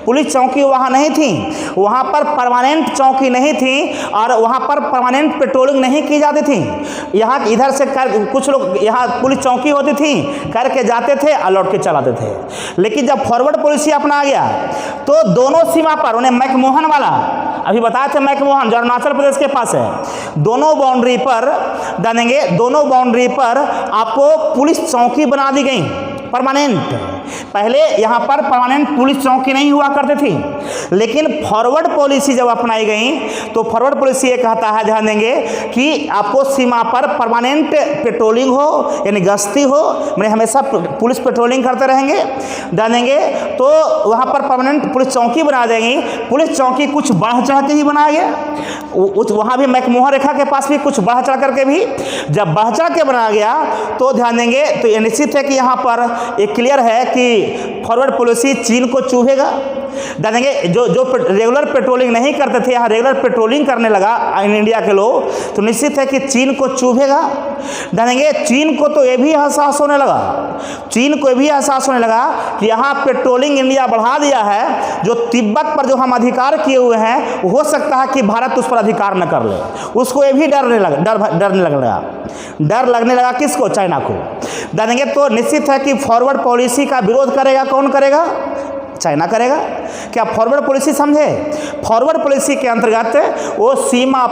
पुलिस चौकी वहाँ नहीं थी, वहाँ पर परमानेंट चौकी नहीं थी और वहाँ पर परमानेंट पेट्रोलिंग नहीं की जाती थी। यहाँ इधर से कुछ लोग यहाँ पुलिस चौकी होती थी, करके जाते थे और लौट के चलाते थे। लेकिन जब फॉरवर्ड पॉलिसी अपना गया तो दोनों सीमा पर उन्हें मैकमोहन वाला, अभी बताए थे मैकमोहन जो अरुणाचल प्रदेश के पास है, दोनों बाउंड्री पर जानेंगे, दोनों बाउंड्री पर आपको पुलिस चौकी बना दी गई परमानेंट। पहले यहाँ पर परमानेंट पुलिस चौकी नहीं हुआ करती थी, लेकिन फॉरवर्ड पॉलिसी जब अपनाई गई तो फॉरवर्ड पॉलिसी ये कहता है, ध्यान देंगे, कि आपको सीमा पर परमानेंट पेट्रोलिंग हो, यानी गश्ती हो, मैंने हमेशा पुलिस पेट्रोलिंग करते रहेंगे, ध्यान देंगे। तो वहाँ पर परमानेंट पुलिस चौकी बना देंगी। पुलिस चौकी कुछ बढ़ चढ़ के ही बनाया गया, वहाँ भी मैकमोहन रेखा के पास भी कुछ बढ़ चढ़ करके भी, जब बढ़ चढ़ के बनाया गया तो ध्यान देंगे तो ये निश्चित है कि यहाँ पर एक क्लियर है कि फॉरवर्ड पॉलिसी चीन को चूहेगा। देखेंगे जो रेगुलर पेट्रोलिंग नहीं करते थे, यहाँ रेगुलर पेट्रोलिंग करने लगा इंडिया के लोग, तो निश्चित है कि चीन को चूहेगा। देखेंगे चीन को तो ये भी एहसास होने लगा, चीन को भी एहसास होने लगा कि यहाँ पेट्रोलिंग इंडिया बढ़ा दिया है, जो तिब्बत पर जो हम अधिकार किए हुए हैं हो सकता है कि भारत उस पर अधिकार न कर ले, उसको ये भी डरने लगने लगा किसको? चाइना को। देखेंगे तो निश्चित है कि फॉरवर्ड पॉलिसी का विरोध करेगा कौन? करेगा चाइना करेगा। क्या फॉरवर्ड पॉलिसी समझे? फॉरवर्ड पॉलिसी के अंतर्गत वो सीमा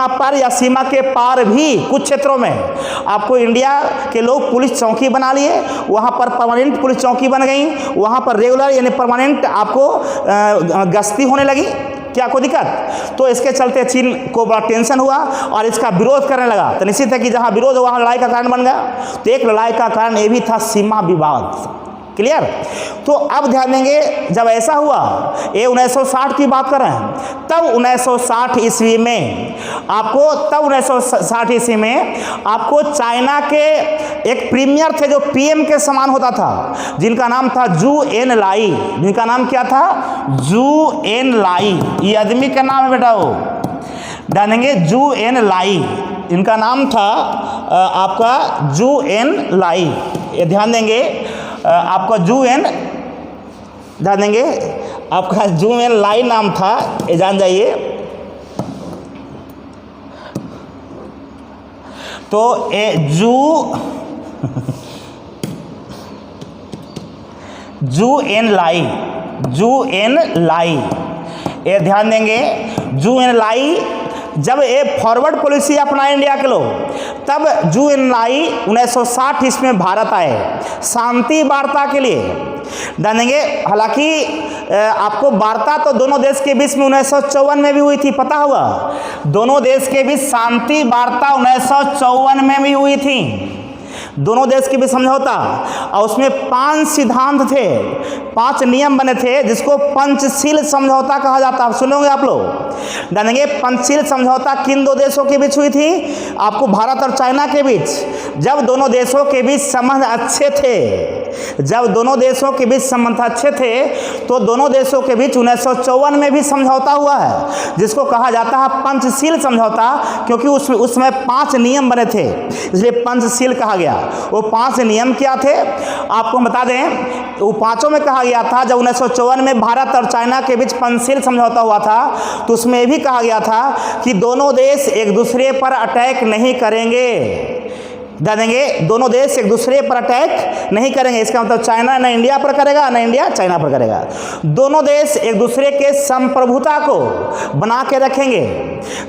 पर या सीमा के पार भी कुछ क्षेत्रों में आपको इंडिया के लोग पुलिस चौकी बना लिए, वहाँ पर परमानेंट पुलिस चौकी बन गई, वहाँ पर रेगुलर यानी परमानेंट आपको गश्ती होने लगी। क्या कोई दिक्कत? तो इसके चलते चीन को बड़ा टेंशन हुआ और इसका विरोध करने लगा। तो निश्चित है कि जहाँ विरोध वहाँ लड़ाई का कारण बन गया। तो एक लड़ाई का कारण ये भी था सीमा विवाद। क्लियर? तो अब ध्यान देंगे, जब ऐसा हुआ, ये 1960 की बात कर रहे हैं, तब 1960 ईस्वी में आपको चाइना के एक प्रीमियर थे जो पीएम के समान होता था, जिनका नाम था जू एन लाई। जिनका नाम क्या था? जू एन लाई। ये आदमी का नाम है बेटा, वो ध्यान देंगे, जू एन लाई। इनका नाम था आपका जू एन लाई। ये ध्यान देंगे, आपका जू एन, ध्यान देंगे, आपका जू एन लाई नाम था, ये जान जाइए। तो ये जू एन लाई, ये ध्यान देंगे, जू एन लाई। जब ये फॉरवर्ड पॉलिसी अपनाए इंडिया के लोग, तब जू एन लाई 1960 ईस्वी में भारत आए शांति वार्ता के लिए। जानेंगे, हालांकि आपको वार्ता तो दोनों देश के बीच में 1954 में भी हुई थी, पता होगा। दोनों देश के बीच शांति वार्ता 1954 में भी हुई थी, दोनों देश के बीच समझौता, और उसमें 5 सिद्धांत थे, 5 नियम बने थे, जिसको पंचशील समझौता कहा जाता है। सुनोगे आप लोग? जानेंगे पंचशील समझौता किन दो देशों के बीच हुई थी? आपको भारत और चाइना के बीच। जब दोनों देशों के बीच संबंध अच्छे थे, जब दोनों देशों के बीच संबंध अच्छे थे तो दोनों देशों के बीच 1954 में भी समझौता हुआ है, जिसको कहा जाता है पंचशील समझौता, क्योंकि उसमें 5 नियम बने थे, इसलिए पंचशील कहा गया। वो 5 नियम क्या थे आपको हम बता दें। वो 5 में कहा गया था, जब 1954 में भारत और चाइना के बीच पंचशील समझौता हुआ था तो उसमें भी कहा गया था कि दोनों देश एक दूसरे पर अटैक नहीं करेंगे। जानेंगे, दोनों देश एक दूसरे पर अटैक नहीं करेंगे। इसका मतलब चाइना न इंडिया पर करेगा, न इंडिया चाइना पर करेगा। दोनों देश एक दूसरे के संप्रभुता को बना के रखेंगे।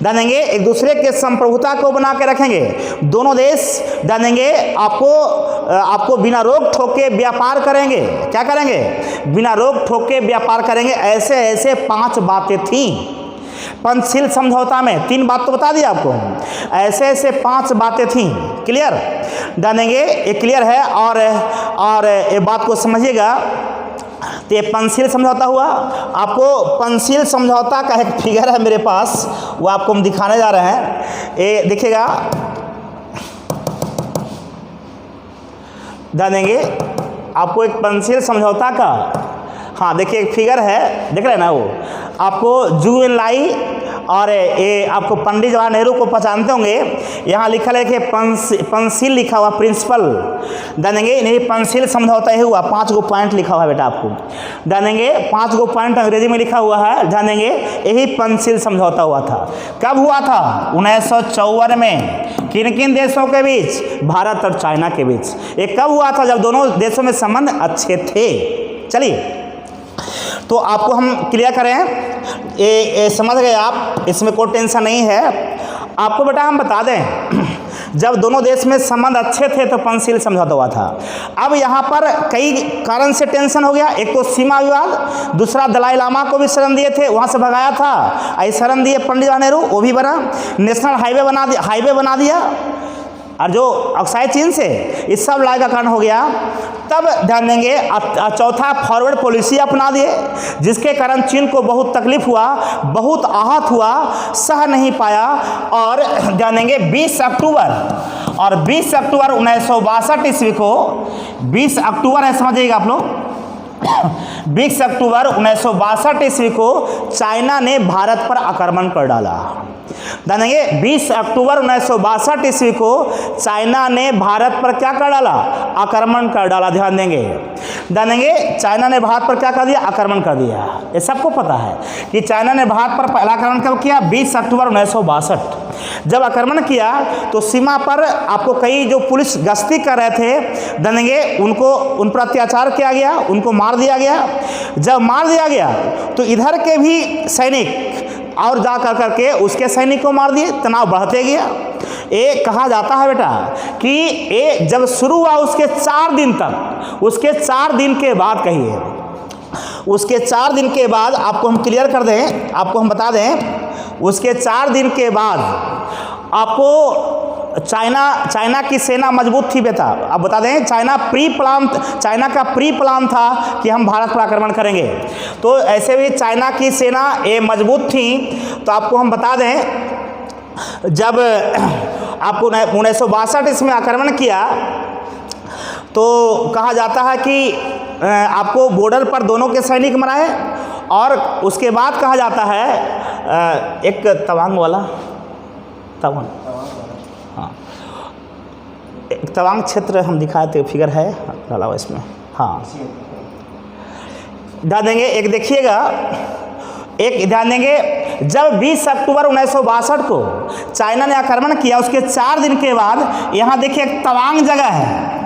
जानेंगे, एक दूसरे के संप्रभुता को बना के रखेंगे। दोनों देश जानेंगे आपको बिना रोक ठोक के व्यापार करेंगे। क्या करेंगे? बिना रोक ठोक के व्यापार करेंगे। ऐसे 5 बातें थीं पंचशील समझौता में। 3 बात तो बता दिया आपको, ऐसे 5 बातें थीं। क्लियर? जानेंगे, ये क्लियर है। और ये बात को समझिएगा। तो ये पंचशील समझौता हुआ। आपको पंचशील समझौता का एक फिगर है मेरे पास, वो आपको हम दिखाने जा रहे हैं। ये देखिएगा, जानेंगे आपको एक पंचशील समझौता का, हाँ देखिए एक फिगर है, देख रहे हैं ना, वो आपको जू एन लाई और ये आपको पंडित जवाहरलाल नेहरू को पहचानते होंगे। यहाँ लिखा है कि पंचशील लिखा हुआ प्रिंसिपल। जानेंगे, नहीं पंचशील समझौता ही हुआ। 5 पॉइंट लिखा हुआ है बेटा आपको। जानेंगे 5 पॉइंट अंग्रेजी में लिखा हुआ है। जानेंगे यही पंचशील समझौता हुआ था। कब हुआ था? 1954 में। किन किन देशों के बीच? भारत और चाइना के बीच। ये कब हुआ था? जब दोनों देशों में संबंध अच्छे थे। चलिए, तो आपको हम क्लियर करें, ये समझ गए आप, इसमें कोई टेंशन नहीं है। आपको बेटा हम बता दें, जब दोनों देश में संबंध अच्छे थे तो पंचशील समझौता हुआ था। अब यहाँ पर कई कारण से टेंशन हो गया। एक तो सीमा विवाद, दूसरा दलाई लामा को भी शरण दिए थे, वहाँ से भगाया था। आई शरण दिए पंडित जवाहरलाल नेहरू, वो भी बना। नेशनल हाईवे बना दिया, और जो अक्साई चीन से, इस सब लड़ाई का कारण हो गया। तब ध्यान देंगे, चौथा फॉरवर्ड पॉलिसी अपना दिए, जिसके कारण चीन को बहुत तकलीफ हुआ, बहुत आहत हुआ, सह नहीं पाया। और ध्यान देंगे 20 अक्टूबर 1962 ईस्वी को, 20 अक्टूबर है, समझिएगा आप लोग, 20 अक्टूबर 1962 ईस्वी को चाइना ने भारत पर आक्रमण कर डाला। जानेंगे 20 अक्टूबर 1962 ईस्वी को चाइना ने भारत पर क्या कर डाला? आक्रमण कर डाला। ध्यान देंगे, जानेंगे चाइना ने भारत पर क्या कर दिया? आक्रमण कर दिया। ये सबको पता है कि चाइना ने भारत पर पहला आक्रमण कब किया? 20 अक्टूबर 1962। जब आक्रमण किया तो सीमा पर आपको कई जो पुलिस गश्ती कर रहे थे, जानेंगे उन पर अत्याचार किया गया, उनको मार दिया गया। जब मार दिया गया तो इधर के भी सैनिक और जा करके उसके सैनिक को मार दिए। तनाव बढ़ते गया। ये कहा जाता है बेटा कि ये जब शुरू हुआ उसके 4 दिन तक, उसके 4 दिन के बाद, कहिए उसके 4 दिन के बाद, आपको हम क्लियर कर दें, आपको हम बता दें, उसके 4 दिन के बाद आपको चाइना की सेना मजबूत थी बेटा। अब बता दें, चाइना का प्री प्लान था कि हम भारत पर आक्रमण करेंगे। तो ऐसे भी चाइना की सेना ये मजबूत थी। तो आपको हम बता दें, जब आपको 1962 इसमें आक्रमण किया तो कहा जाता है कि आपको बॉर्डर पर दोनों के सैनिक मराए। और उसके बाद कहा जाता है एक तवांग, हाँ, एक तवांग क्षेत्र हम दिखाए थे, फिगर है डाला हुआ इसमें, हाँ ध्यान देंगे। एक देखिएगा, एक ध्यान देंगे, जब 20 अक्टूबर 1962 को चाइना ने आक्रमण किया, उसके 4 दिन के बाद यहाँ देखिए एक तवांग जगह है।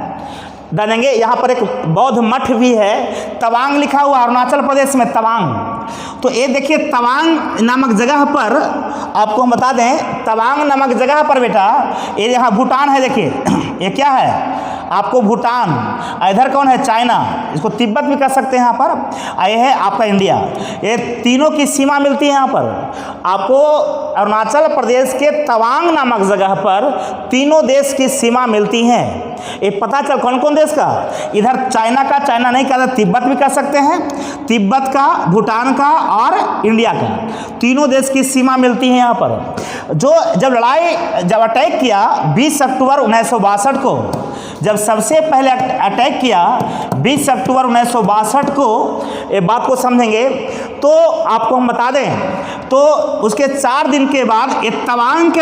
ध्यान देंगे, यहाँ पर एक बौद्ध मठ भी है, तवांग लिखा हुआ, अरुणाचल प्रदेश में तवांग। तो ये देखिए तवांग नामक जगह पर, आपको हम बता दें, तवांग नामक जगह पर बेटा, ये यहाँ भूटान है, देखिए ये क्या है? आपको भूटान, इधर कौन है? चाइना, इसको तिब्बत भी कह सकते हैं यहाँ पर। ये है आपका इंडिया। ये तीनों की सीमा मिलती है यहाँ पर। आपको अरुणाचल प्रदेश के तवांग नामक जगह पर तीनों देश की सीमा मिलती हैं। ये पता चल कौन कौन देश का, इधर चाइना का, चाइना नहीं कहते तिब्बत भी कह सकते हैं, तिब्बत का, भूटान का और इंडिया का, तीनों देश की सीमा मिलती है यहाँ पर। जो जब अटैक किया 20 अक्टूबर 1962 को, जब सबसे पहले अटैक किया 20 अक्टूबर 1962 को, ये बात को समझेंगे तो आपको हम बता दें, तो उसके 4 दिन के बाद तवांग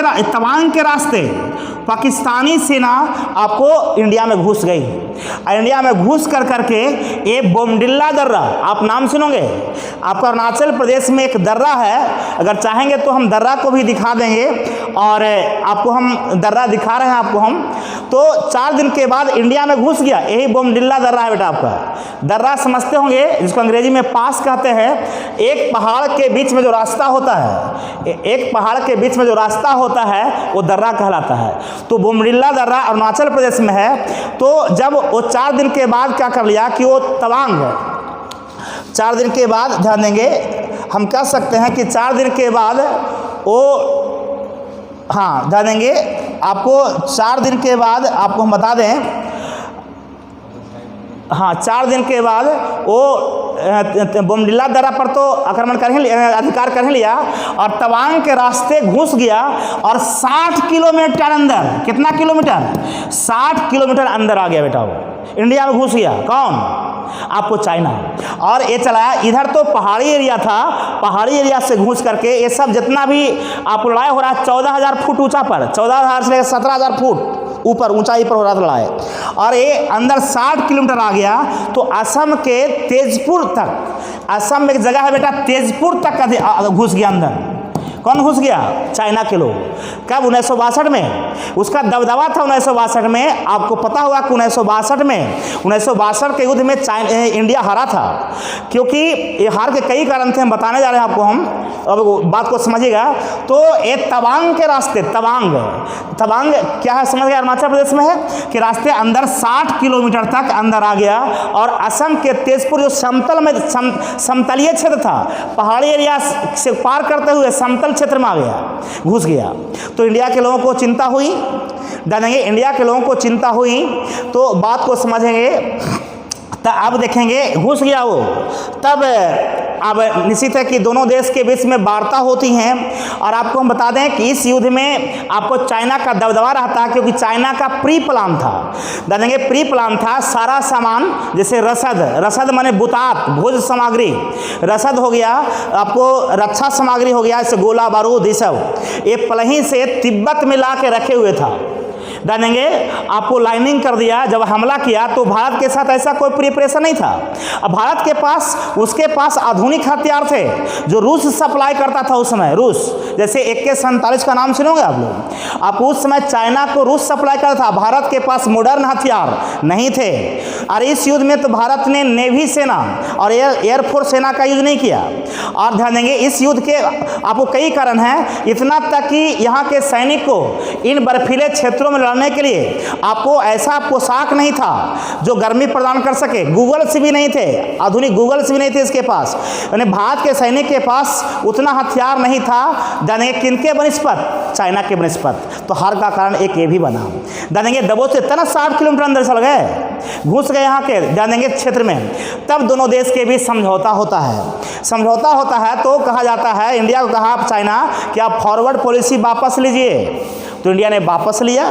के रास्ते पाकिस्तानी सेना आपको इंडिया में घुस गई। इंडिया में घुस करके ये बोमडिल्ला दर्रा, आप नाम सुनोगे, आपका अरुणाचल प्रदेश में एक दर्रा है, अगर चाहेंगे तो हम दर्रा को भी दिखा देंगे, और आपको हम दर्रा दिखा रहे हैं आपको हम। तो 4 दिन के बाद इंडिया में घुस गया, यही बोमडिल्ला दर्रा है बेटा आपका। दर्रा समझते होंगे, जिसको अंग्रेजी में पास कहते हैं। एक पहाड़ के बीच में जो रास्ता होता है, एक पहाड़ के बीच में जो रास्ता होता है वो दर्रा कहलाता है। तो बोमडिल्ला दर्रा अरुणाचल प्रदेश में है। तो जब वो 4 दिन के बाद क्या कर लिया कि वो तवांग, 4 दिन के बाद ध्यान देंगे, हम कह सकते हैं कि 4 दिन के बाद वो, हाँ ध्यान देंगे आपको, 4 दिन के बाद आपको हम बता दें, हाँ 4 दिन के बाद वो बोमडिल्ला दर्रा पर तो आक्रमण अधिकार कर लिया, और तवांग के रास्ते घुस गया, और 60 किलोमीटर अंदर, कितना किलोमीटर, 60 किलोमीटर अंदर आ गया बेटा, वो इंडिया में घुस गया। कौन? आपको चाइना। और ये चलाया, इधर तो पहाड़ी एरिया था, पहाड़ी एरिया से घुस करके ये सब जितना भी आपको लड़ाई हो रहा है 14,000 फुट ऊंचा पर, 14,000 से 17,000 फुट ऊपर ऊंचाई पर हो रहा था लड़ाई, और ये अंदर 60 किलोमीटर आ गया। तो असम के तेजपुर तक, असम में एक जगह है बेटा तेजपुर तक घुस गया अंदर। कौन घुस गया? चाइना के लोग। कब? 1962 में। उसका दबदबा था 1962 में। आपको पता होगा कि 1962 के युद्ध में इंडिया हारा था, क्योंकि ये हार के कई कारण थे, हम बताने जा रहे हैं आपको हम, अब बात को समझिएगा। तो ये तवांग के रास्ते, तवांग क्या है समझ गया, अरुणाचल प्रदेश में है कि रास्ते अंदर 60 किलोमीटर तक अंदर आ गया, और असम के तेजपुर जो समतलीय क्षेत्र था, पहाड़ी एरिया से पार करते हुए समतल क्षेत्र में आ गया, घुस गया। तो इंडिया के लोगों को चिंता हुई, जानेंगे इंडिया के लोगों को चिंता हुई, तो बात को समझेंगे। तो अब देखेंगे घुस गया वो, तब अब निश्चित है कि दोनों देश के बीच में वार्ता होती हैं। और आपको हम बता दें कि इस युद्ध में आपको चाइना का दबदबा रहता है, क्योंकि चाइना का प्री प्लान था, जानेंगे प्री प्लान था। सारा सामान जैसे रसद माने बुतात, भोज सामग्री, रसद हो गया, आपको रक्षा सामग्री हो गया, जैसे गोला बारूद, ये सब ये पलही से तिब्बत में ला के रखे हुए था, जानेंगे आपको लाइनिंग कर दिया। जब हमला किया तो भारत के साथ ऐसा कोई प्रिपरेशन नहीं था। अब भारत के पास, उसके पास आधुनिक हथियार थे जो रूस सप्लाई करता था उस समय। रूस जैसे AK-47 का नाम सुनोगे आप लोग, आप उस समय चाइना को रूस सप्लाई करता था, भारत के पास मॉडर्न हथियार नहीं थे। और इस युद्ध में तो भारत ने नेवी सेना और एयरफोर्स सेना का यूज नहीं किया। और ध्यान देंगे इस युद्ध के आपको कई कारण हैं, इतना तक कि यहाँ के सैनिक को इन बर्फीले क्षेत्रों में लड़ने के लिए आपको ऐसा पोशाक नहीं था जो गर्मी प्रदान कर सके, गूगल्स भी नहीं थे, आधुनिक गूगल्स भी नहीं थे इसके पास, यानी भारत के सैनिक के पास उतना हथियार नहीं था। जानेंगे किनके बनिस्पत? चाइना के बनिस्पत। तो हार का कारण एक ये भी बना। जानेंगे दबोच से इतना 60 किलोमीटर अंदर चल गए, घुस गए यहाँ के जानेंगे क्षेत्र में। तब दोनों देश के बीच समझौता होता है, तो कहा जाता है, इंडिया को कहा चाइना कि आप फॉरवर्ड पॉलिसी वापस लीजिए, तो इंडिया ने वापस लिया।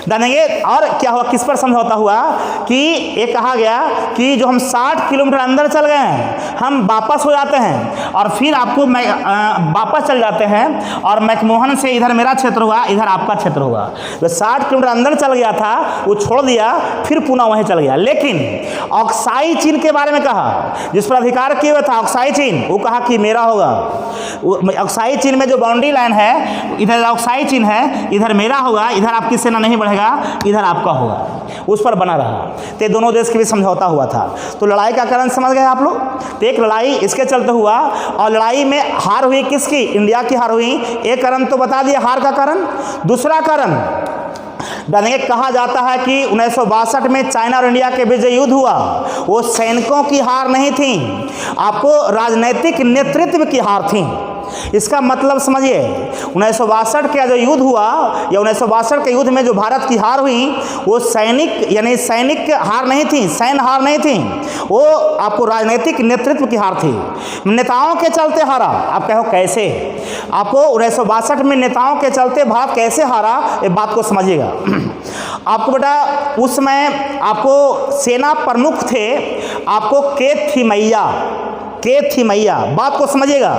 जानेंगे और क्या हुआ, किस पर समझौता हुआ कि ये कहा गया कि जो हम 60 किलोमीटर अंदर चल गए हैं हम वापस हो जाते हैं, और फिर आपको वापस चल जाते हैं, और मैकमोहन से इधर मेरा क्षेत्र हुआ, इधर आपका क्षेत्र हुआ। जो 60 किलोमीटर अंदर चल गया था वो छोड़ दिया, फिर पुनः वहीं चल गया। लेकिन ऑक्साई चीन के बारे में कहा, जिस पर अधिकार किए हुए था ऑक्साई चीन, वो कहा कि मेरा होगा। ऑक्साई चीन में जो बाउंड्री लाइन है, इधर ऑक्साई चीन है, इधर मेरा होगा, इधर आपकी सेना नहीं बढ़ेगा, इधर आपका होगा, उस पर बना रहा। तो दोनों देश के बीच समझौता हुआ था। तो लड़ाई का कारण समझ गए आप लोग। तो एक लड़ाई इसके चलते हुआ, और लड़ाई में हार हुई किसकी? इंडिया की हार हुई। एक कारण तो बता दिया हार का कारण। दूसरा कारण जानेंगे, कहा जाता है कि 1962 में चाइना और इंडिया के बीच जो युद्ध हुआ वो सैनिकों की हार नहीं थी, आपको राजनीतिक नेतृत्व की हार थी। इसका मतलब समझिए 1962 का जो युद्ध हुआ या 1962 के युद्ध में जो भारत की हार हुई वो सैनिक हार नहीं थी, सैन्य हार नहीं थी, वो आपको राजनीतिक नेतृत्व की हार थी। नेताओं के चलते हारा। आप कहो कैसे? आपको 1962 में नेताओं के चलते भारत कैसे हारा, ये बात को समझिएगा। आपको बेटा उस समय आपको सेना प्रमुख थे आपको के थी मैया, बात को समझिएगा।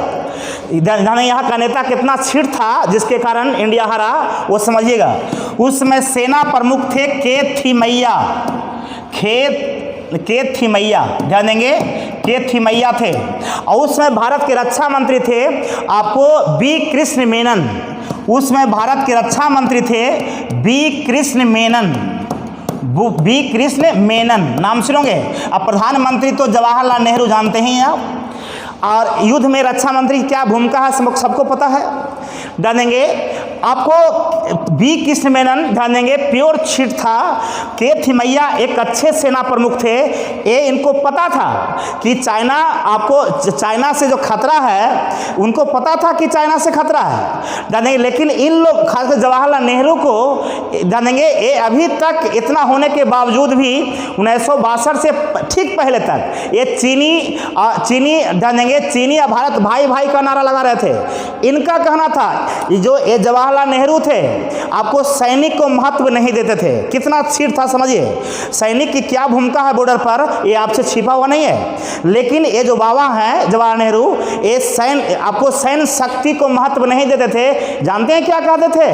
यहाँ का नेता कितना छिड़ था जिसके कारण इंडिया हारा, वो समझिएगा। उस समय सेना प्रमुख थे के थी मैया, ध्यान देंगे, के थी मैया थे। और उस समय भारत के रक्षा मंत्री थे आपको बी कृष्ण मेनन। उसमें भारत के रक्षा मंत्री थे बी कृष्ण मेनन, नाम सुनोगे। अब प्रधानमंत्री तो जवाहरलाल नेहरू जानते ही हैं आप, और युद्ध में रक्षा मंत्री की क्या भूमिका है सबको पता है। ध्यान देंगे आपको बी कृष्ण मेनन, ध्यान देंगे, प्योर छिट था। के थी मैया एक अच्छे सेना प्रमुख थे। ये इनको पता था कि चाइना से जो खतरा है, उनको पता था कि चाइना से खतरा है। ध्यान देंगे लेकिन इन लोग खासकर जवाहरलाल नेहरू को, ध्यान देंगे, ये अभी तक इतना होने के बावजूद भी 1962 से ठीक पहले तक ये चीनी ध्यान देंगे चीनी या भारत भाई भाई का नारा लगा रहे थे। इनका कहना था जो ये जवाहरलाल नेहरू थे आपको सैनिक को महत्व नहीं देते थे। कितना छिड़ था समझिए। सैनिक की क्या भूमिका है बॉर्डर पर, ये आपसे छिपा हुआ नहीं है। लेकिन ये जो बाबा हैं जवाहरलाल नेहरू, ये सैन्य शक्ति को महत्व नहीं देते थे। जानते हैं क्या कहते थे?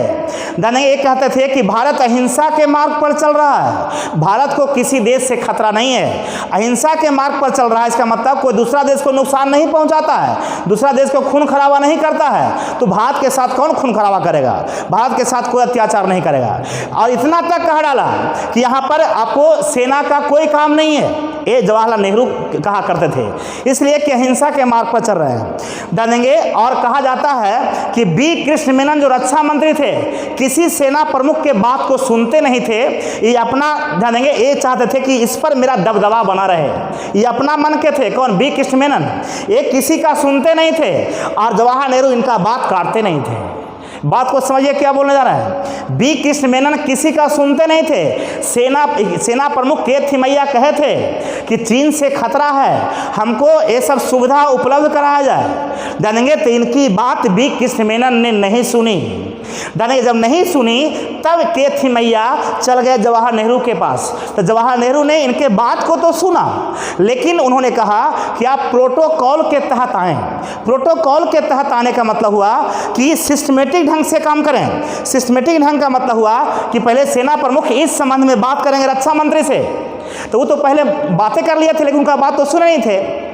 ये कहते थे कि भारत अहिंसा के मार्ग पर चल रहा है, भारत को किसी देश से खतरा नहीं है, अहिंसा के मार्ग पर चल रहा है। इसका मतलब कोई दूसरा देश को नुकसान नहीं पहुंचाता है, दूसरा देश को खून खराबा नहीं करता है, तो भारत के साथ कौन खून खराबा करेगा? भारत के साथ कोई अत्याचार नहीं करेगा। और इतना तक कह डाला कि यहाँ पर आपको सेना का कोई काम नहीं है, ये जवाहरलाल नेहरू कहा करते थे, इसलिए कि अहिंसा के मार्ग पर चल रहे हैं। ध्यान देंगे और कहा जाता है कि बी कृष्ण मेनन जो रक्षा मंत्री थे किसी सेना प्रमुख के बात को सुनते नहीं थे। ये अपना, ध्यान देंगे, ये चाहते थे कि इस पर मेरा दबदबा बना रहे। ये अपना मन के थे। कौन? बी कृष्ण मेनन। ये किसी का सुनते नहीं थे और जवाहरलाल नेहरू इनका बात काटते नहीं थे। बात को समझिए क्या बोलने जा रहा है। बी कृष्ण मेनन किसी का सुनते नहीं थे। सेना प्रमुख के थी मैया कहे थे कि चीन से खतरा है, हमको ये सब सुविधा उपलब्ध कराया जाए। जानेंगे तो इनकी बात बी कृष्ण मेनन ने नहीं सुनी। जानेंगे जब नहीं सुनी तब के थी मैया चल गए जवाहरलाल नेहरू के पास। तो जवाहरलाल नेहरू ने इनके बात को तो सुना, लेकिन उन्होंने कहा कि आप प्रोटोकॉल के तहत आएँ। प्रोटोकॉल के तहत आने का मतलब हुआ कि सिस्टमेटिक ढंग से काम करें। सिस्टमेटिक ढंग का मतलब हुआ कि पहले सेना प्रमुख इस संबंध में बात करेंगे रक्षा मंत्री से। तो वो तो पहले बातें कर लिए थे लेकिन उनका बात तो सुने नहीं थे।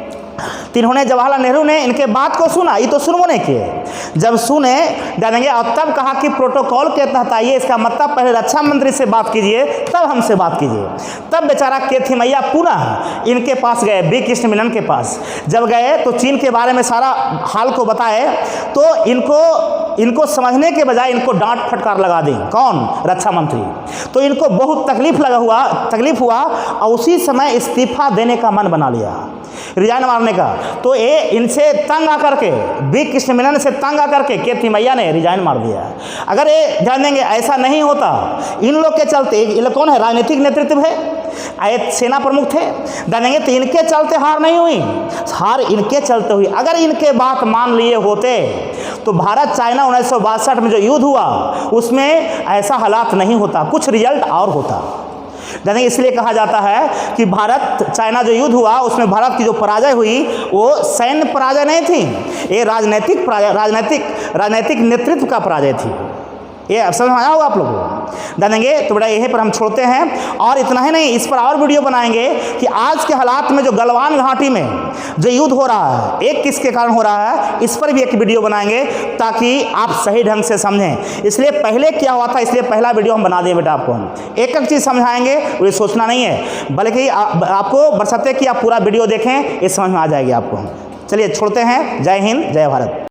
तो इन्होंने, जवाहरलाल नेहरू ने इनके बात को सुना, ये तो सुनवो नहीं किए। जब सुने जानेंगे और तब कहा कि प्रोटोकॉल के तहत आइए, इसका मतलब पहले रक्षा मंत्री से बात कीजिए तब हमसे बात कीजिए। तब बेचारा के थी मैया पुनः इनके पास गए, बी कृष्ण मेनन के पास। जब गए तो चीन के बारे में सारा हाल को बताए, तो इनको समझने के बजाय इनको डांट फटकार लगा दी। कौन? रक्षा मंत्री। तो इनको बहुत तकलीफ हुआ और उसी समय इस्तीफा देने का मन बना लिया, रिजाइन मारने का। तो ये इनसे तंग आकर के, बी कृष्ण मेनन से तंग आकर के थी मैया ने रिजाइन मार दिया। अगर ये ध्यान देंगे ऐसा नहीं होता, इन लोग के चलते, ये लोग कौन है? राजनीतिक नेतृत्व है, आए सेना प्रमुख थे। जानेंगे तो इनके चलते हार नहीं हुई, हार इनके चलते हुई। अगर इनके बात मान लिए होते तो भारत चाइना 1962 में जो युद्ध हुआ उसमें ऐसा हालात नहीं होता, कुछ रिजल्ट और होता। जानेंगे इसलिए कहा जाता है कि भारत चाइना जो युद्ध हुआ उसमें भारत की जो पराजय हुई वो सैन्य पराजय नहीं थी, ये राजनीतिक नेतृत्व का पराजय थी। ये समझ में आया होगा आप लोगों को। जानेंगे तो बेटा यहीं पर हम छोड़ते हैं। और इतना ही नहीं, इस पर और वीडियो बनाएंगे कि आज के हालात में जो गलवान घाटी में जो युद्ध हो रहा है, एक किसके कारण हो रहा है, इस पर भी एक वीडियो बनाएंगे ताकि आप सही ढंग से समझें। इसलिए पहले क्या हुआ था, इसलिए पहला वीडियो हम बना दें बेटा आपको। हम एक एक चीज़ समझाएंगे, ये सोचना नहीं है, बल्कि आपको बरसते कि आप पूरा वीडियो देखें, ये समझ में आ जाएगी आपको। चलिए छोड़ते हैं। जय हिंद, जय भारत।